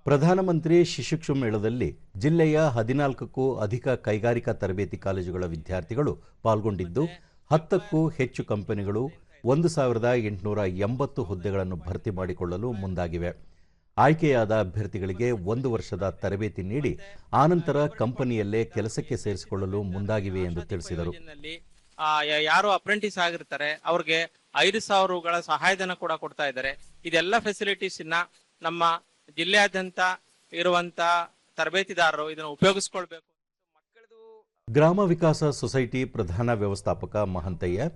ಪ್ರಧಾನಮಂತ್ರಿ ಶಿಶುಕ್ಷು ಮೇಳದಲ್ಲಿ ಜಿಲ್ಲೆಯ 14ಕ್ಕೂ ಅಧಿಕ ಕೈಗಾರಿಕಾ ತರಬೇತಿ ಕಾಲೇಜುಗಳ ವಿದ್ಯಾರ್ಥಿಗಳು ಪಾಲ್ಗೊಂಡಿದ್ದು 10ಕ್ಕೂ ಹೆಚ್ಚು ಕಂಪನಿಗಳು 1880 ಹುದ್ದೆಗಳನ್ನು ಭರ್ತಿ ಮಾಡಿಕೊಳ್ಳಲು ಮುಂದಾಗಿವೆ. ಆಯ್ಕೆಯಾದ ಅಭ್ಯರ್ಥಿಗಳಿಗೆ 1 ವರ್ಷದ ತರಬೇತಿ ನೀಡಿ ಆನಂತರ ಕಂಪನಿಯಲ್ಲೇ ಕೆಲಸಕ್ಕೆ ಸೇರಿಸಿಕೊಳ್ಳಲು ಮುಂದಾಗಿವೆ ಎಂದು ತಿಳಿಸಿದರು. ಯಾರು ಅಪ್ರೆಂಟಿಸ್ ಆಗಿರ್ತಾರೆ ಅವ್ರಿಗೆ 5,000 ಸಹಾಯಧನ ಕೂಡ ಕೊಡ್ತಾ ಇದ್ದಾರೆ. ಇದೆಲ್ಲ ಫೆಸಿಲಿಟೀಸ್ ನಮ್ಮ ಜಿಲ್ಲೆಯಾದ್ಯಂತ ಇರುವಂತ ತರಬೇತಿದಾರರು ಇದನ್ನು ಉಪಯೋಗಿಸಿಕೊಳ್ಬೇಕು. ಗ್ರಾಮ ವಿಕಾಸ ಸೊಸೈಟಿ ಪ್ರಧಾನ ವ್ಯವಸ್ಥಾಪಕ ಮಹಂತಯ್ಯ,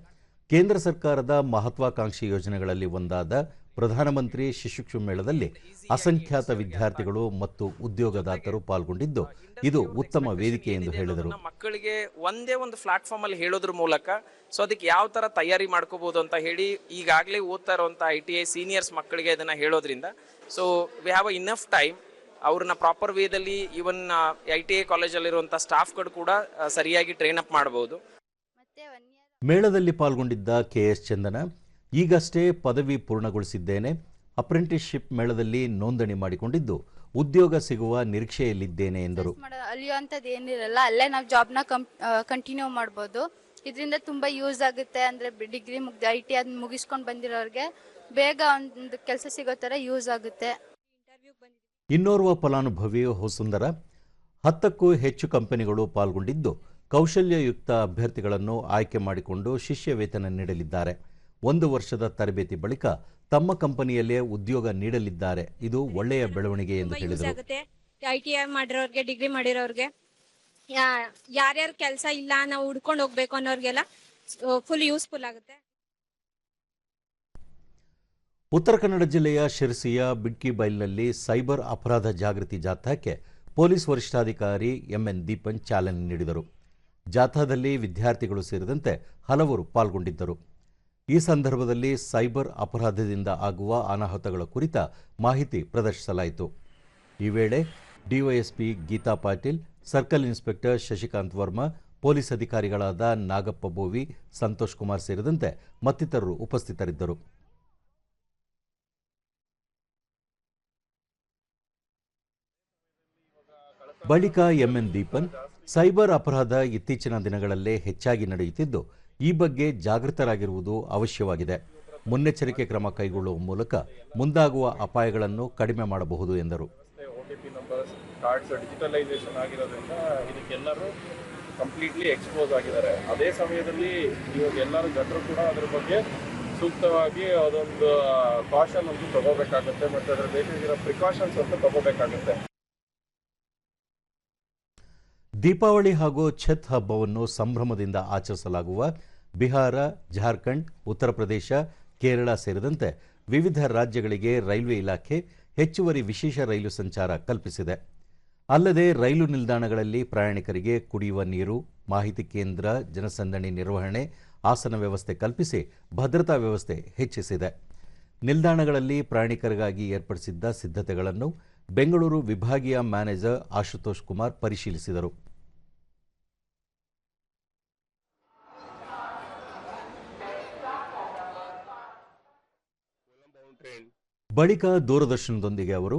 ಕೇಂದ್ರ ಸರ್ಕಾರದ ಮಹತ್ವಾಕಾಂಕ್ಷಿ ಯೋಜನೆಗಳಲ್ಲಿ ಒಂದಾದ ಪ್ರಧಾನಮಂತ್ರಿ ಶಿಶುಕ್ಷು ಮೇಳದಲ್ಲಿ ಅಸಂಖ್ಯಾತ ವಿದ್ಯಾರ್ಥಿಗಳು ಮತ್ತು ಉದ್ಯೋಗದಾತರು ಪಾಲ್ಗೊಂಡಿದ್ದು ಇದು ಉತ್ತಮ ವೇದಿಕೆ ಎಂದು ಹೇಳಿದರು. ಮಕ್ಕಳಿಗೆ ಒಂದೇ ಒಂದು ಪ್ಲಾಟ್ಫಾರ್ಮ್ ಅಲ್ಲಿ ಹೇಳೋದ್ರ ಮೂಲಕ ಸೊ ಅದಕ್ಕೆ ಯಾವ ತರ ತಯಾರಿ ಮಾಡ್ಕೋಬಹುದು ಅಂತ ಹೇಳಿ ಈಗಾಗಲೇ ಓದ್ತಾ ಇರುವಂತ ITI ಸೀನಿಯರ್ಸ್ ಮಕ್ಕಳಿಗೆ ಇದನ್ನ ಹೇಳೋದ್ರಿಂದ so we have enough time ಅವ್ರನ್ನ ಪ್ರಾಪರ್ ವೇದಲ್ಲಿ ಇವನ್ ITI ಕಾಲೇಜಲ್ಲಿರುವಂಥ ಸ್ಟಾಫ್ಗಳು ಕೂಡ ಸರಿಯಾಗಿ ಟ್ರೈನ್ ಅಪ್ ಮಾಡಬಹುದು. ಮೇಳದಲ್ಲಿ ಪಾಲ್ಗೊಂಡಿದ್ದ KS ಚಂದನ, ಈಗಷ್ಟೇ ಪದವಿ ಪೂರ್ಣಗೊಳಿಸಿದ್ದೇನೆ, ಅಪ್ರೆಂಟಿಸ್ಶಿಪ್ ಮೇಳದಲ್ಲಿ ನೋಂದಣಿ ಮಾಡಿಕೊಂಡಿದ್ದು ಉದ್ಯೋಗ ಸಿಗುವ ನಿರೀಕ್ಷೆಯಲ್ಲಿದ್ದೇನೆ ಎಂದರು. ಅಲಿಯುವಂಥದ್ದು ಏನಿರಲ್ಲ, ಅಲ್ಲೇ ನಾವು ಜಾಬ್ನ ಕಂಟಿನ್ಯೂ ಮಾಡ್ಬೋದು. ಇದರಿಂದ ತುಂಬಾ ಯೂಸ್ ಆಗುತ್ತೆ. ಅಂದ್ರೆ ಡಿಗ್ರಿ ITI ಅದನ್ನ ಮುಗಿಸ್ಕೊಂಡು ಬಂದಿರೋರಿಗೆ ಬೇಗ ಒಂದು ಕೆಲಸ ಸಿಗೋ ಥರ ಯೂಸ್ ಆಗುತ್ತೆ. ಇನ್ನೋರ್ವ ಫಲಾನುಭವಿ ಹೊಸುಂದರ, 10ಕ್ಕೂ ಹೆಚ್ಚು ಕಂಪನಿಗಳು ಪಾಲ್ಗೊಂಡಿದ್ದು ಕೌಶಲ್ಯಯುಕ್ತ ಅಭ್ಯರ್ಥಿಗಳನ್ನು ಆಯ್ಕೆ ಮಾಡಿಕೊಂಡು ಶಿಷ್ಯ ವೇತನ ನೀಡಲಿದ್ದಾರೆ. 1 ವರ್ಷದ ತರಬೇತಿ ಬಳಿಕ ತಮ್ಮ ಕಂಪನಿಯಲ್ಲೇ ಉದ್ಯೋಗ ನೀಡಲಿದ್ದಾರೆ. ಇದು ಒಳ್ಳೆಯ ಬೆಳವಣಿಗೆ ಎಂದು ಹೇಳಿದರು. ITI ಮಾಡಿರೋರಿಗೆ, ಡಿಗ್ರಿ ಮಾಡಿರೋರಿಗೆ, ಯಾರ್ಯಾರು ಕೆಲಸ ಇಲ್ಲ ನಾವು ಹುಡ್ಕೊಂಡು ಹೋಗ್ಬೇಕು ಅನ್ನೋರಿಗೆಲ್ಲ ಫುಲ್ ಯೂಸ್ಫುಲ್ ಆಗುತ್ತೆ. ಉತ್ತರ ಕನ್ನಡ ಜಿಲ್ಲೆಯ ಶಿರಸಿಯ ಬಿಡ್ಕಿ ಬೈಲ್ನಲ್ಲಿ ಸೈಬರ್ ಅಪರಾಧ ಜಾಗೃತಿ ಜಾಥಾಕ್ಕೆ ಪೊಲೀಸ್ ವರಿಷ್ಠಾಧಿಕಾರಿ MN ದೀಪನ್ ಚಾಲನೆ ನೀಡಿದರು. ಜಾಥಾದಲ್ಲಿ ವಿದ್ಯಾರ್ಥಿಗಳು ಸೇರಿದಂತೆ ಹಲವರು ಪಾಲ್ಗೊಂಡಿದ್ದರು. ಈ ಸಂದರ್ಭದಲ್ಲಿ ಸೈಬರ್ ಅಪರಾಧದಿಂದ ಆಗುವ ಅನಾಹುತಗಳ ಕುರಿತ ಮಾಹಿತಿ ಪ್ರದರ್ಶಿಸಲಾಯಿತು. ಈ ವೇಳೆ DYSP Geeta Patil, circle inspector Shashikant Varma, police ಅಧಿಕಾರಿಗಳಾದ ನಾಗಪ್ಪ ಬೋವಿ, ಸಂತೋಷ್ ಕುಮಾರ್ ಸೇರಿದಂತೆ ಮತ್ತಿತರರು ಉಪಸ್ಥಿತರಿದ್ದರು. ಬಳಿಕ ಎಂಎನ್ ದೀಪನ್, ಸೈಬರ್ ಅಪರಾಧ ಇತ್ತೀಚಿನ ದಿನಗಳಲ್ಲೇ ಹೆಚ್ಚಾಗಿ ನಡೆಯುತ್ತಿದ್ದು, ಈ ಬಗ್ಗೆ ಜಾಗೃತರಾಗಿರುವುದು ಅವಶ್ಯವಾಗಿದೆ. ಮುನ್ನೆಚ್ಚರಿಕೆ ಕ್ರಮ ಕೈಗೊಳ್ಳುವ ಮೂಲಕ ಮುಂದಾಗುವ ಅಪಾಯಗಳನ್ನು ಕಡಿಮೆ ಮಾಡಬಹುದು ಎಂದರು. OTP ನಂಬರ್ಸ್, ಕಾರ್ಡ್ಸ್ ಡಿಜಿಟಲೈಸೇಷನ್ ಆಗಿರೋದ್ರಿಂದ ಇದಕ್ಕೆಲ್ಲರೂ ಕಂಪ್ಲೀಟ್ಲಿ ಎಕ್ಸ್ಪೋಸ್ ಆಗಿದ್ದಾರೆ. ಅದೇ ಸಮಯದಲ್ಲಿ ಇವಾಗ ಎಲ್ಲರೂ ಜನರು ಕೂಡ ಅದರ ಬಗ್ಗೆ ಸೂಕ್ತವಾಗಿ ಅದೊಂದು ಕಾಷನ್ ಅಂತೂ ತಗೋಬೇಕಾಗುತ್ತೆ ಮತ್ತು ಅದರ ಬೇಕಾಗಿರೋ ಪ್ರಿಕಾಷನ್ಸ್ ಅಂತ ತಗೋಬೇಕಾಗುತ್ತೆ. ದೀಪಾವಳಿ ಹಾಗೂ ಛತ್ ಹಬ್ಬವನ್ನು ಸಂಭ್ರಮದಿಂದ ಆಚರಿಸಲಾಗುವ ಬಿಹಾರ, ಜಾರ್ಖಂಡ್, ಉತ್ತರ ಪ್ರದೇಶ, ಕೇರಳ ಸೇರಿದಂತೆ ವಿವಿಧ ರಾಜ್ಯಗಳಿಗೆ ರೈಲ್ವೆ ಇಲಾಖೆ ಹೆಚ್ಚುವರಿ ವಿಶೇಷ ರೈಲು ಸಂಚಾರ ಕಲ್ಪಿಸಿದೆ. ಅಲ್ಲದೆ ರೈಲು ನಿಲ್ದಾಣಗಳಲ್ಲಿ ಪ್ರಯಾಣಿಕರಿಗೆ ಕುಡಿಯುವ ನೀರು, ಮಾಹಿತಿ ಕೇಂದ್ರ, ಜನಸಂದಣಿ ನಿರ್ವಹಣೆ, ಆಸನ ವ್ಯವಸ್ಥೆ ಕಲ್ಪಿಸಿ ಭದ್ರತಾ ವ್ಯವಸ್ಥೆ ಹೆಚ್ಚಿಸಿದೆ. ನಿಲ್ದಾಣಗಳಲ್ಲಿ ಪ್ರಯಾಣಿಕರಿಗಾಗಿ ಏರ್ಪಡಿಸಿದ್ದ ಸಿದ್ಧತೆಗಳನ್ನು ಬೆಂಗಳೂರು ವಿಭಾಗೀಯ ಮ್ಯಾನೇಜರ್ ಆಶುತೋಷ್ ಕುಮಾರ್ ಪರಿಶೀಲಿಸಿದರು. ಬಳಿಕ ದೂರದರ್ಶನದೊಂದಿಗೆ ಅವರು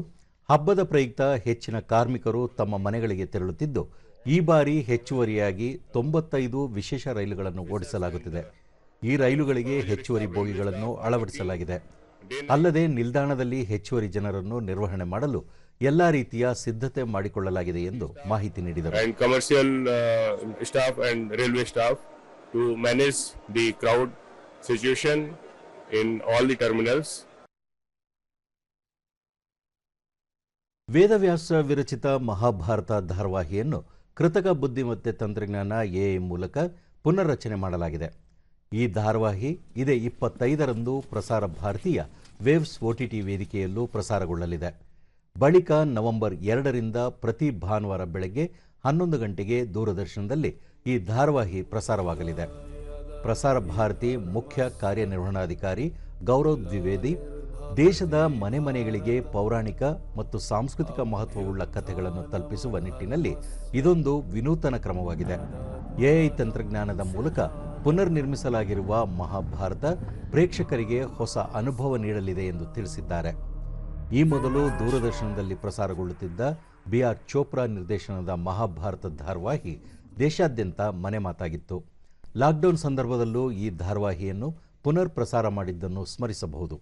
ಹಬ್ಬದ ಪ್ರಯುಕ್ತ ಹೆಚ್ಚಿನ ಕಾರ್ಮಿಕರು ತಮ್ಮ ಮನೆಗಳಿಗೆ ತೆರಳುತ್ತಿದ್ದು, ಈ ಬಾರಿ ಹೆಚ್ಚುವರಿಯಾಗಿ 95 ವಿಶೇಷ ರೈಲುಗಳನ್ನು ಓಡಿಸಲಾಗುತ್ತಿದೆ. ಈ ರೈಲುಗಳಿಗೆ ಹೆಚ್ಚುವರಿ ಬೋಗಿಗಳನ್ನು ಅಳವಡಿಸಲಾಗಿದೆ. ಅಲ್ಲದೆ ನಿಲ್ದಾಣದಲ್ಲಿ ಹೆಚ್ಚುವರಿ ಜನರನ್ನು ನಿರ್ವಹಣೆ ಮಾಡಲು ಎಲ್ಲಾ ರೀತಿಯ ಸಿದ್ಧತೆ ಮಾಡಿಕೊಳ್ಳಲಾಗಿದೆ ಎಂದು ಮಾಹಿತಿ ನೀಡಿದರು. Commercial staff and railway staff to manage the crowd situation in all the terminals. Vedavyasa ವಿರಚಿತ ಮಹಾಭಾರತ ಧಾರಾವಾಹಿಯನ್ನು ಕೃತಕ ಬುದ್ಧಿಮತ್ತೆ ತಂತ್ರಜ್ಞಾನ ಎಐ ಮೂಲಕ ಪುನರ್ರಚನೆ ಮಾಡಲಾಗಿದೆ. ಈ ಧಾರಾವಾಹಿ ಇದೇ 25ರಂದು ಪ್ರಸಾರ ಭಾರತೀಯ ವೇವ್ಸ್ OTT ವೇದಿಕೆಯಲ್ಲೂ ಪ್ರಸಾರಗೊಳ್ಳಲಿದೆ. ಬಳಿಕ ನವೆಂಬರ್ 2ರಿಂದ ಪ್ರತಿ ಭಾನುವಾರ ಬೆಳಗ್ಗೆ 11 ಗಂಟೆಗೆ ದೂರದರ್ಶನದಲ್ಲಿ ಈ ಧಾರಾವಾಹಿ ಪ್ರಸಾರವಾಗಲಿದೆ. ಪ್ರಸಾರ ಭಾರತಿ ಮುಖ್ಯ ಕಾರ್ಯನಿರ್ವಹಣಾಧಿಕಾರಿ ಗೌರವ್ ದ್ವಿವೇದಿ ದೇಶದ ಮನೆ ಮನೆಗಳಿಗೆ ಪೌರಾಣಿಕ ಮತ್ತು ಸಾಂಸ್ಕೃತಿಕ ಮಹತ್ವವುಳ್ಳ ಕಥೆಗಳನ್ನು ತಲುಪಿಸುವ ನಿಟ್ಟಿನಲ್ಲಿ ಇದೊಂದು ವಿನೂತನ ಕ್ರಮವಾಗಿದೆ. ಎಐ ತಂತ್ರಜ್ಞಾನದ ಮೂಲಕ ಪುನರ್ ನಿರ್ಮಿಸಲಾಗಿರುವ ಮಹಾಭಾರತ ಪ್ರೇಕ್ಷಕರಿಗೆ ಹೊಸ ಅನುಭವ ನೀಡಲಿದೆ ಎಂದು ತಿಳಿಸಿದ್ದಾರೆ. ಈ ಮೊದಲು ದೂರದರ್ಶನದಲ್ಲಿ ಪ್ರಸಾರಗೊಳ್ಳುತ್ತಿದ್ದ BR ಚೋಪ್ರಾ ನಿರ್ದೇಶನದ ಮಹಾಭಾರತ ಧಾರಾವಾಹಿ ದೇಶಾದ್ಯಂತ ಮನೆ ಮಾತಾಗಿತ್ತು. ಲಾಕ್ಡೌನ್ ಸಂದರ್ಭದಲ್ಲೂ ಈ ಧಾರಾವಾಹಿಯನ್ನು ಪುನರ್ ಪ್ರಸಾರ ಮಾಡಿದ್ದನ್ನು ಸ್ಮರಿಸಬಹುದು.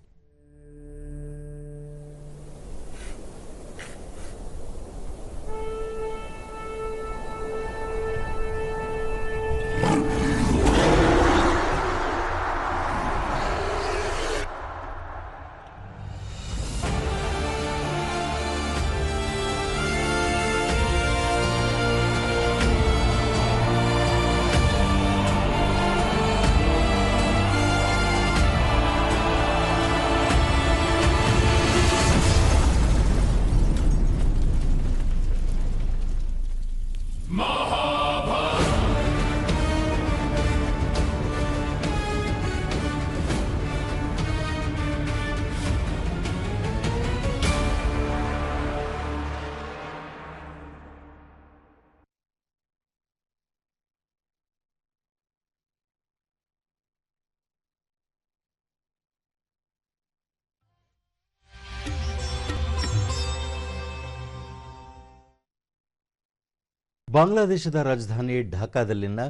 ಬಾಂಗ್ಲಾದೇಶದ ರಾಜಧಾನಿ ಢಾಕಾದಲ್ಲಿನ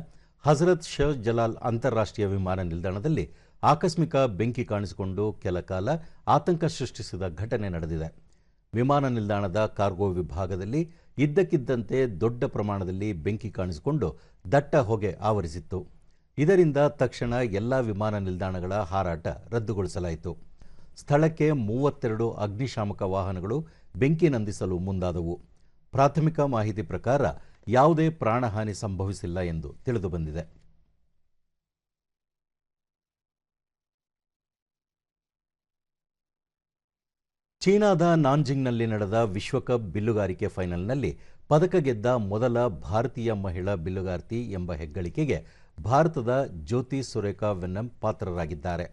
ಹಜರತ್ ಶಾ ಜಲಾಲ್ ಅಂತಾರಾಷ್ಟ್ರೀಯ ವಿಮಾನ ನಿಲ್ದಾಣದಲ್ಲಿ ಆಕಸ್ಮಿಕ ಬೆಂಕಿ ಕಾಣಿಸಿಕೊಂಡು ಕೆಲ ಕಾಲ ಆತಂಕ ಸೃಷ್ಟಿಸಿದ ಘಟನೆ ನಡೆದಿದೆ. ವಿಮಾನ ನಿಲ್ದಾಣದ ಕಾರ್ಗೋ ವಿಭಾಗದಲ್ಲಿ ಇದ್ದಕ್ಕಿದ್ದಂತೆ ದೊಡ್ಡ ಪ್ರಮಾಣದಲ್ಲಿ ಬೆಂಕಿ ಕಾಣಿಸಿಕೊಂಡು ದಟ್ಟ ಹೊಗೆ ಆವರಿಸಿತ್ತು. ಇದರಿಂದ ತಕ್ಷಣ ಎಲ್ಲ ವಿಮಾನ ನಿಲ್ದಾಣಗಳ ಹಾರಾಟ ರದ್ದುಗೊಳಿಸಲಾಯಿತು. ಸ್ಥಳಕ್ಕೆ 32 ಅಗ್ನಿಶಾಮಕ ವಾಹನಗಳು ಬೆಂಕಿ ನಂದಿಸಲು ಮುಂದಾದವು. ಪ್ರಾಥಮಿಕ ಮಾಹಿತಿ ಪ್ರಕಾರ ಯಾವುದೇ ಪ್ರಾಣಹಾನಿ ಸಂಭವಿಸಿಲ್ಲ ಎಂದು ತಿಳಿದುಬಂದಿದೆ. ಚೀನಾದ ನಾನ್ಜಿಂಗ್ನಲ್ಲಿ ನಡೆದ ವಿಶ್ವಕಪ್ ಬಿಲ್ಲುಗಾರಿಕೆ ಫೈನಲ್ನಲ್ಲಿ ಪದಕ ಗೆದ್ದ ಮೊದಲ ಭಾರತೀಯ ಮಹಿಳಾ ಬಿಲ್ಲುಗಾರ್ತಿ ಎಂಬ ಹೆಗ್ಗಳಿಕೆಗೆ ಭಾರತದ ಜ್ಯೋತಿ ಸುರೇಖಾ ವೆನ್ನಂ ಪಾತ್ರರಾಗಿದ್ದಾರೆ.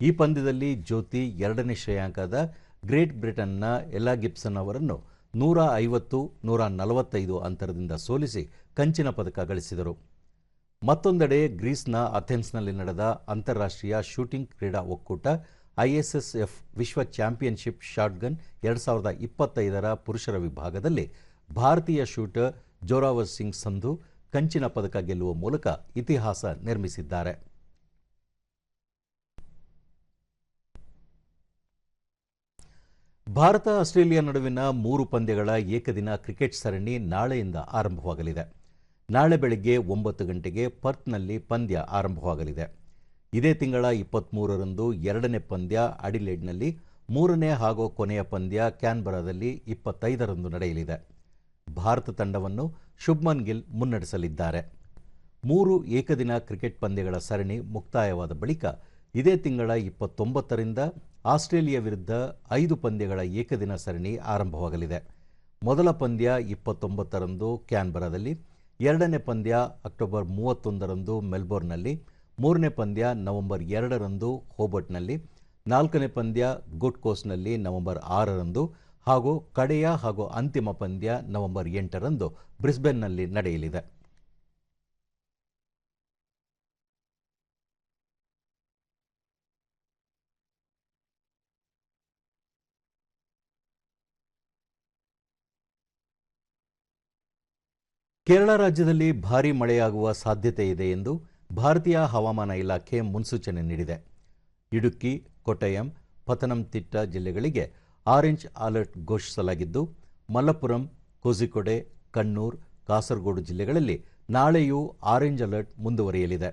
ಈ ಪಂದ್ಯದಲ್ಲಿ ಜ್ಯೋತಿ 2ನೇ ಶ್ರೇಯಾಂಕದ ಗ್ರೇಟ್ ಬ್ರಿಟನ್ನ ಎಲ್ಲಾ ಗಿಬ್ಸನ್ ಅವರನ್ನು 150-145 ಅಂತರದಿಂದ ಸೋಲಿಸಿ ಕಂಚಿನ ಪದಕ ಗಳಿಸಿದರು. ಮತ್ತೊಂದೆಡೆ ಗ್ರೀಸ್ನ ಅಥೆನ್ಸ್ನಲ್ಲಿ ನಡೆದ ಅಂತಾರಾಷ್ಟ್ರೀಯ ಶೂಟಿಂಗ್ ಕ್ರೀಡಾ ಒಕ್ಕೂಟ ISSF ವಿಶ್ವ ಚಾಂಪಿಯನ್ಶಿಪ್ ಶಾಟ್ಗನ್ 2025ರ ಪುರುಷರ ವಿಭಾಗದಲ್ಲಿ ಭಾರತೀಯ ಶೂಟರ್ ಜೋರಾವರ್ ಸಿಂಗ್ ಸಂಧು ಕಂಚಿನ ಪದಕ ಗೆಲ್ಲುವ ಮೂಲಕ ಇತಿಹಾಸ ನಿರ್ಮಿಸಿದ್ದಾರೆ. ಭಾರತ ಆಸ್ಟ್ರೇಲಿಯಾ ನಡುವಿನ 3 ಪಂದ್ಯಗಳ ಏಕದಿನ ಕ್ರಿಕೆಟ್ ಸರಣಿ ನಾಳೆಯಿಂದ ಆರಂಭವಾಗಲಿದೆ. ನಾಳೆ ಬೆಳಗ್ಗೆ 9 ಗಂಟೆಗೆ ಪರ್ತ್ನಲ್ಲಿ ಪಂದ್ಯ ಆರಂಭವಾಗಲಿದೆ. ಇದೇ ತಿಂಗಳ 23ರಂದು ಎರಡನೇ ಪಂದ್ಯ ಅಡಿಲೇಡ್ನಲ್ಲಿ, ಮೂರನೇ ಹಾಗೂ ಕೊನೆಯ ಪಂದ್ಯ ಕ್ಯಾನ್ಬರಾದಲ್ಲಿ 25ರಂದು ನಡೆಯಲಿದೆ. ಭಾರತ ತಂಡವನ್ನು ಶುಭ್ಮನ್ ಗಿಲ್ ಮುನ್ನಡೆಸಲಿದ್ದಾರೆ. 3 ಏಕದಿನ ಕ್ರಿಕೆಟ್ ಪಂದ್ಯಗಳ ಸರಣಿ ಮುಕ್ತಾಯವಾದ ಬಳಿಕ ಇದೇ ತಿಂಗಳ 29ರಿಂದ ಆಸ್ಟ್ರೇಲಿಯಾ ವಿರುದ್ಧ 5 ಪಂದ್ಯಗಳ ಏಕದಿನ ಸರಣಿ ಆರಂಭವಾಗಲಿದೆ. ಮೊದಲ ಪಂದ್ಯ 29ರಂದು ಕ್ಯಾನ್ಬರಾದಲ್ಲಿ, ಎರಡನೇ ಪಂದ್ಯ ಅಕ್ಟೋಬರ್ 31ರಂದು ಮೆಲ್ಬೋರ್ನ್ನಲ್ಲಿ, ಮೂರನೇ ಪಂದ್ಯ ನವೆಂಬರ್ 2ರಂದು ಹೋಬರ್ಟ್ನಲ್ಲಿ, ನಾಲ್ಕನೇ ಪಂದ್ಯ ಗೋಲ್ಡ್ ಕೋಸ್ಟ್ನಲ್ಲಿ ನವೆಂಬರ್ 6ರಂದು ಹಾಗೂ ಕಡೆಯ ಹಾಗೂ ಅಂತಿಮ ಪಂದ್ಯ ನವೆಂಬರ್ 8ರಂದು ಬ್ರಿಸ್ಬೇನ್ನಲ್ಲಿ ನಡೆಯಲಿದೆ. ಕೇರಳ ರಾಜ್ಯದಲ್ಲಿ ಭಾರೀ ಮಳೆಯಾಗುವ ಸಾಧ್ಯತೆ ಇದೆ ಎಂದು ಭಾರತೀಯ ಹವಾಮಾನ ಇಲಾಖೆ ಮುನ್ಸೂಚನೆ ನೀಡಿದೆ. ಇಡುಕ್ಕಿ, ಕೊಟ್ಟಯಂ, ಪತನಂತಿಟ್ಟ ಜಿಲ್ಲೆಗಳಿಗೆ ಆರೆಂಜ್ ಅಲರ್ಟ್ ಘೋಷಿಸಲಾಗಿದ್ದು, ಮಲಪ್ಪುರಂ, ಕೋಝಿಕೋಡೆ, ಕಣ್ಣೂರ್, ಕಾಸರಗೋಡು ಜಿಲ್ಲೆಗಳಲ್ಲಿ ನಾಳೆಯೂ ಆರೆಂಜ್ ಅಲರ್ಟ್ ಮುಂದುವರಿಯಲಿದೆ.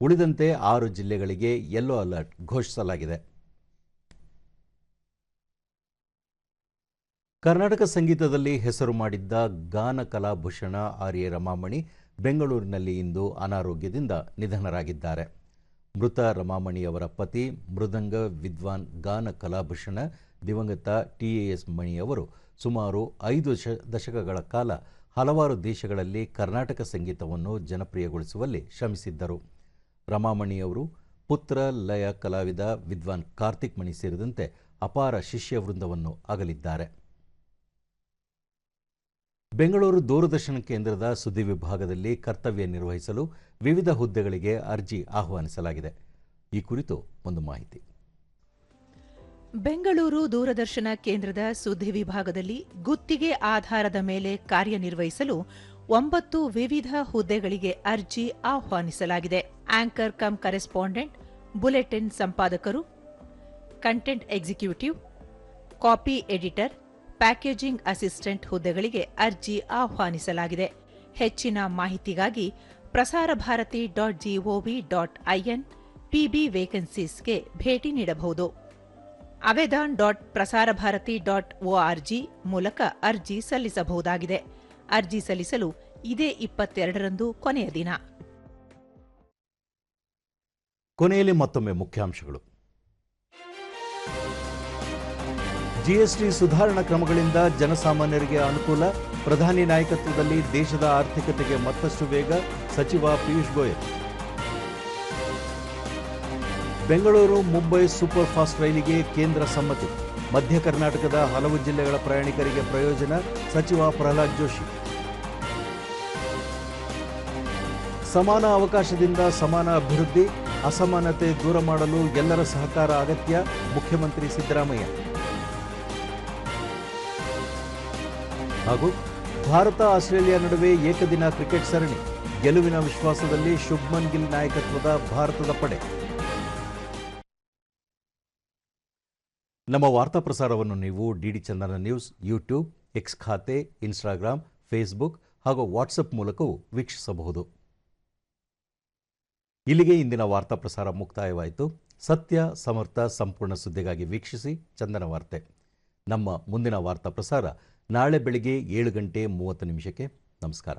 ಉಳಿದಂತೆ 6 ಜಿಲ್ಲೆಗಳಿಗೆ ಯೆಲ್ಲೋ ಅಲರ್ಟ್ ಘೋಷಿಸಲಾಗಿದೆ. ಕರ್ನಾಟಕ ಸಂಗೀತದಲ್ಲಿ ಹೆಸರು ಮಾಡಿದ್ದ ಗಾನ ಕಲಾಭೂಷಣ ಆರ್ಯ ರಮಾಮಣಿ ಬೆಂಗಳೂರಿನಲ್ಲಿ ಇಂದು ಅನಾರೋಗ್ಯದಿಂದ ನಿಧನರಾಗಿದ್ದಾರೆ. ಮೃತ ರಮಾಮಣಿಯವರ ಪತಿ ಮೃದಂಗ ವಿದ್ವಾನ್ ಗಾನ ಕಲಾಭೂಷಣ ದಿವಂಗತ TAS ಮಣಿಯವರು ಸುಮಾರು 5 ದಶಕಗಳ ಕಾಲ ಹಲವಾರು ದೇಶಗಳಲ್ಲಿ ಕರ್ನಾಟಕ ಸಂಗೀತವನ್ನು ಜನಪ್ರಿಯಗೊಳಿಸುವಲ್ಲಿ ಶ್ರಮಿಸಿದ್ದರು. ರಮಾಮಣಿಯವರು ಪುತ್ರ ಲಯ ಕಲಾವಿದ ವಿದ್ವಾನ್ ಕಾರ್ತಿಕ್ ಮಣಿ ಸೇರಿದಂತೆ ಅಪಾರ ಶಿಷ್ಯ ವೃಂದವನ್ನು ಅಗಲಿದ್ದಾರೆ. ಬೆಂಗಳೂರು ದೂರದರ್ಶನ ಕೇಂದ್ರದ ಸುದ್ದಿ ವಿಭಾಗದಲ್ಲಿ ಕರ್ತವ್ಯ ನಿರ್ವಹಿಸಲು ವಿವಿಧ ಹುದ್ದೆಗಳಿಗೆ ಅರ್ಜಿ ಆಹ್ವಾನಿಸಲಾಗಿದೆ. ಈ ಕುರಿತು ಒಂದು ಮಾಹಿತಿ. ಬೆಂಗಳೂರು ದೂರದರ್ಶನ ಕೇಂದ್ರದ ಸುದ್ದಿ ವಿಭಾಗದಲ್ಲಿ ಗುತ್ತಿಗೆ ಆಧಾರದ ಮೇಲೆ ಕಾರ್ಯನಿರ್ವಹಿಸಲು 9 ವಿವಿಧ ಹುದ್ದೆಗಳಿಗೆ ಅರ್ಜಿ ಆಹ್ವಾನಿಸಲಾಗಿದೆ. ಆಂಕರ್ ಕಮ್ ಕರೆಸ್ಪಾಂಡೆಂಟ್, ಬುಲೆಟಿನ್ ಸಂಪಾದಕರು, content executive, copy editor, packaging assistant ಹುದ್ದೆಗಳಿಗೆ ಅರ್ಜಿ ಆಹ್ವಾನಿಸಲಾಗಿದೆ. ಹೆಚ್ಚಿನ ಮಾಹಿತಿಗಾಗಿ prasarabharati.gov.in PB ವೇಕೆನ್ಸೀಸ್ಗೆ ಭೇಟಿ ನೀಡಬಹುದು. avedhan.prasarabharati.org ಮೂಲಕ ಅರ್ಜಿ ಸಲ್ಲಿಸಬಹುದಾಗಿದೆ. ಅರ್ಜಿ ಸಲ್ಲಿಸಲು ಇದೇ 22ರಂದು ಕೊನೆಯ ದಿನ. ಕೊನೆಯಲ್ಲಿ ಮತ್ತೊಮ್ಮೆ ಮುಖ್ಯಾಂಶಗಳು. GST ಸುಧಾರಣಾ ಕ್ರಮಗಳಿಂದ ಜನಸಾಮಾನ್ಯರಿಗೆ ಅನುಕೂಲ, ಪ್ರಧಾನಿ ನಾಯಕತ್ವದಲ್ಲಿ ದೇಶದ ಆರ್ಥಿಕತೆಗೆ ಮತ್ತಷ್ಟು ವೇಗ, ಸಚಿವ ಪಿಯೂಷ್ ಗೋಯಲ್. ಬೆಂಗಳೂರು ಮುಂಬೈ ಸೂಪರ್ ಫಾಸ್ಟ್ ರೈಲಿಗೆ ಕೇಂದ್ರ ಸಮ್ಮತಿ, ಮಧ್ಯ ಕರ್ನಾಟಕದ ಹಲವು ಜಿಲ್ಲೆಗಳ ಪ್ರಯಾಣಿಕರಿಗೆ ಪ್ರಯೋಜನ, ಸಚಿವ ಪ್ರಹ್ಲಾದ್ ಜೋಶಿ. ಸಮಾನ ಅವಕಾಶದಿಂದ ಸಮಾನ ಅಭಿವೃದ್ಧಿ, ಅಸಮಾನತೆ ದೂರ ಮಾಡಲು ಎಲ್ಲರ ಸಹಕಾರ ಅಗತ್ಯ, ಮುಖ್ಯಮಂತ್ರಿ ಸಿದ್ದರಾಮಯ್ಯ. ಹಾಗೂ ಭಾರತ ಆಸ್ಟ್ರೇಲಿಯಾ ನಡುವೆ ಏಕದಿನ ಕ್ರಿಕೆಟ್ ಸರಣಿ, ಗೆಲುವಿನ ವಿಶ್ವಾಸದಲ್ಲಿ ಶುಭ್ಮನ್ ಗಿಲ್ ನಾಯಕತ್ವದ ಭಾರತದ ಪಡೆ. ನಮ್ಮ ವಾರ್ತಾ ಪ್ರಸಾರವನ್ನು ನೀವು ಡಿಡಿ ಚಂದನ ನ್ಯೂಸ್ ಯೂಟ್ಯೂಬ್, ಎಕ್ಸ್ ಖಾತೆ, ಇನ್ಸ್ಟಾಗ್ರಾಮ್, ಫೇಸ್ಬುಕ್ ಹಾಗೂ ವಾಟ್ಸಪ್ ಮೂಲಕವೂ ವೀಕ್ಷಿಸಬಹುದು. ಇಲ್ಲಿಗೆ ಇಂದಿನ ವಾರ್ತಾ ಪ್ರಸಾರ ಮುಕ್ತಾಯವಾಯಿತು. ಸತ್ಯ, ಸಮರ್ಥ, ಸಂಪೂರ್ಣ ಸುದ್ದಿಗಾಗಿ ವೀಕ್ಷಿಸಿ ಚಂದನ ವಾರ್ತೆ. ನಮ್ಮ ಮುಂದಿನ ವಾರ್ತಾ ಪ್ರಸಾರ ನಾಳೆ ಬೆಳಿಗ್ಗೆ 7:30 ನಮಸ್ಕಾರ.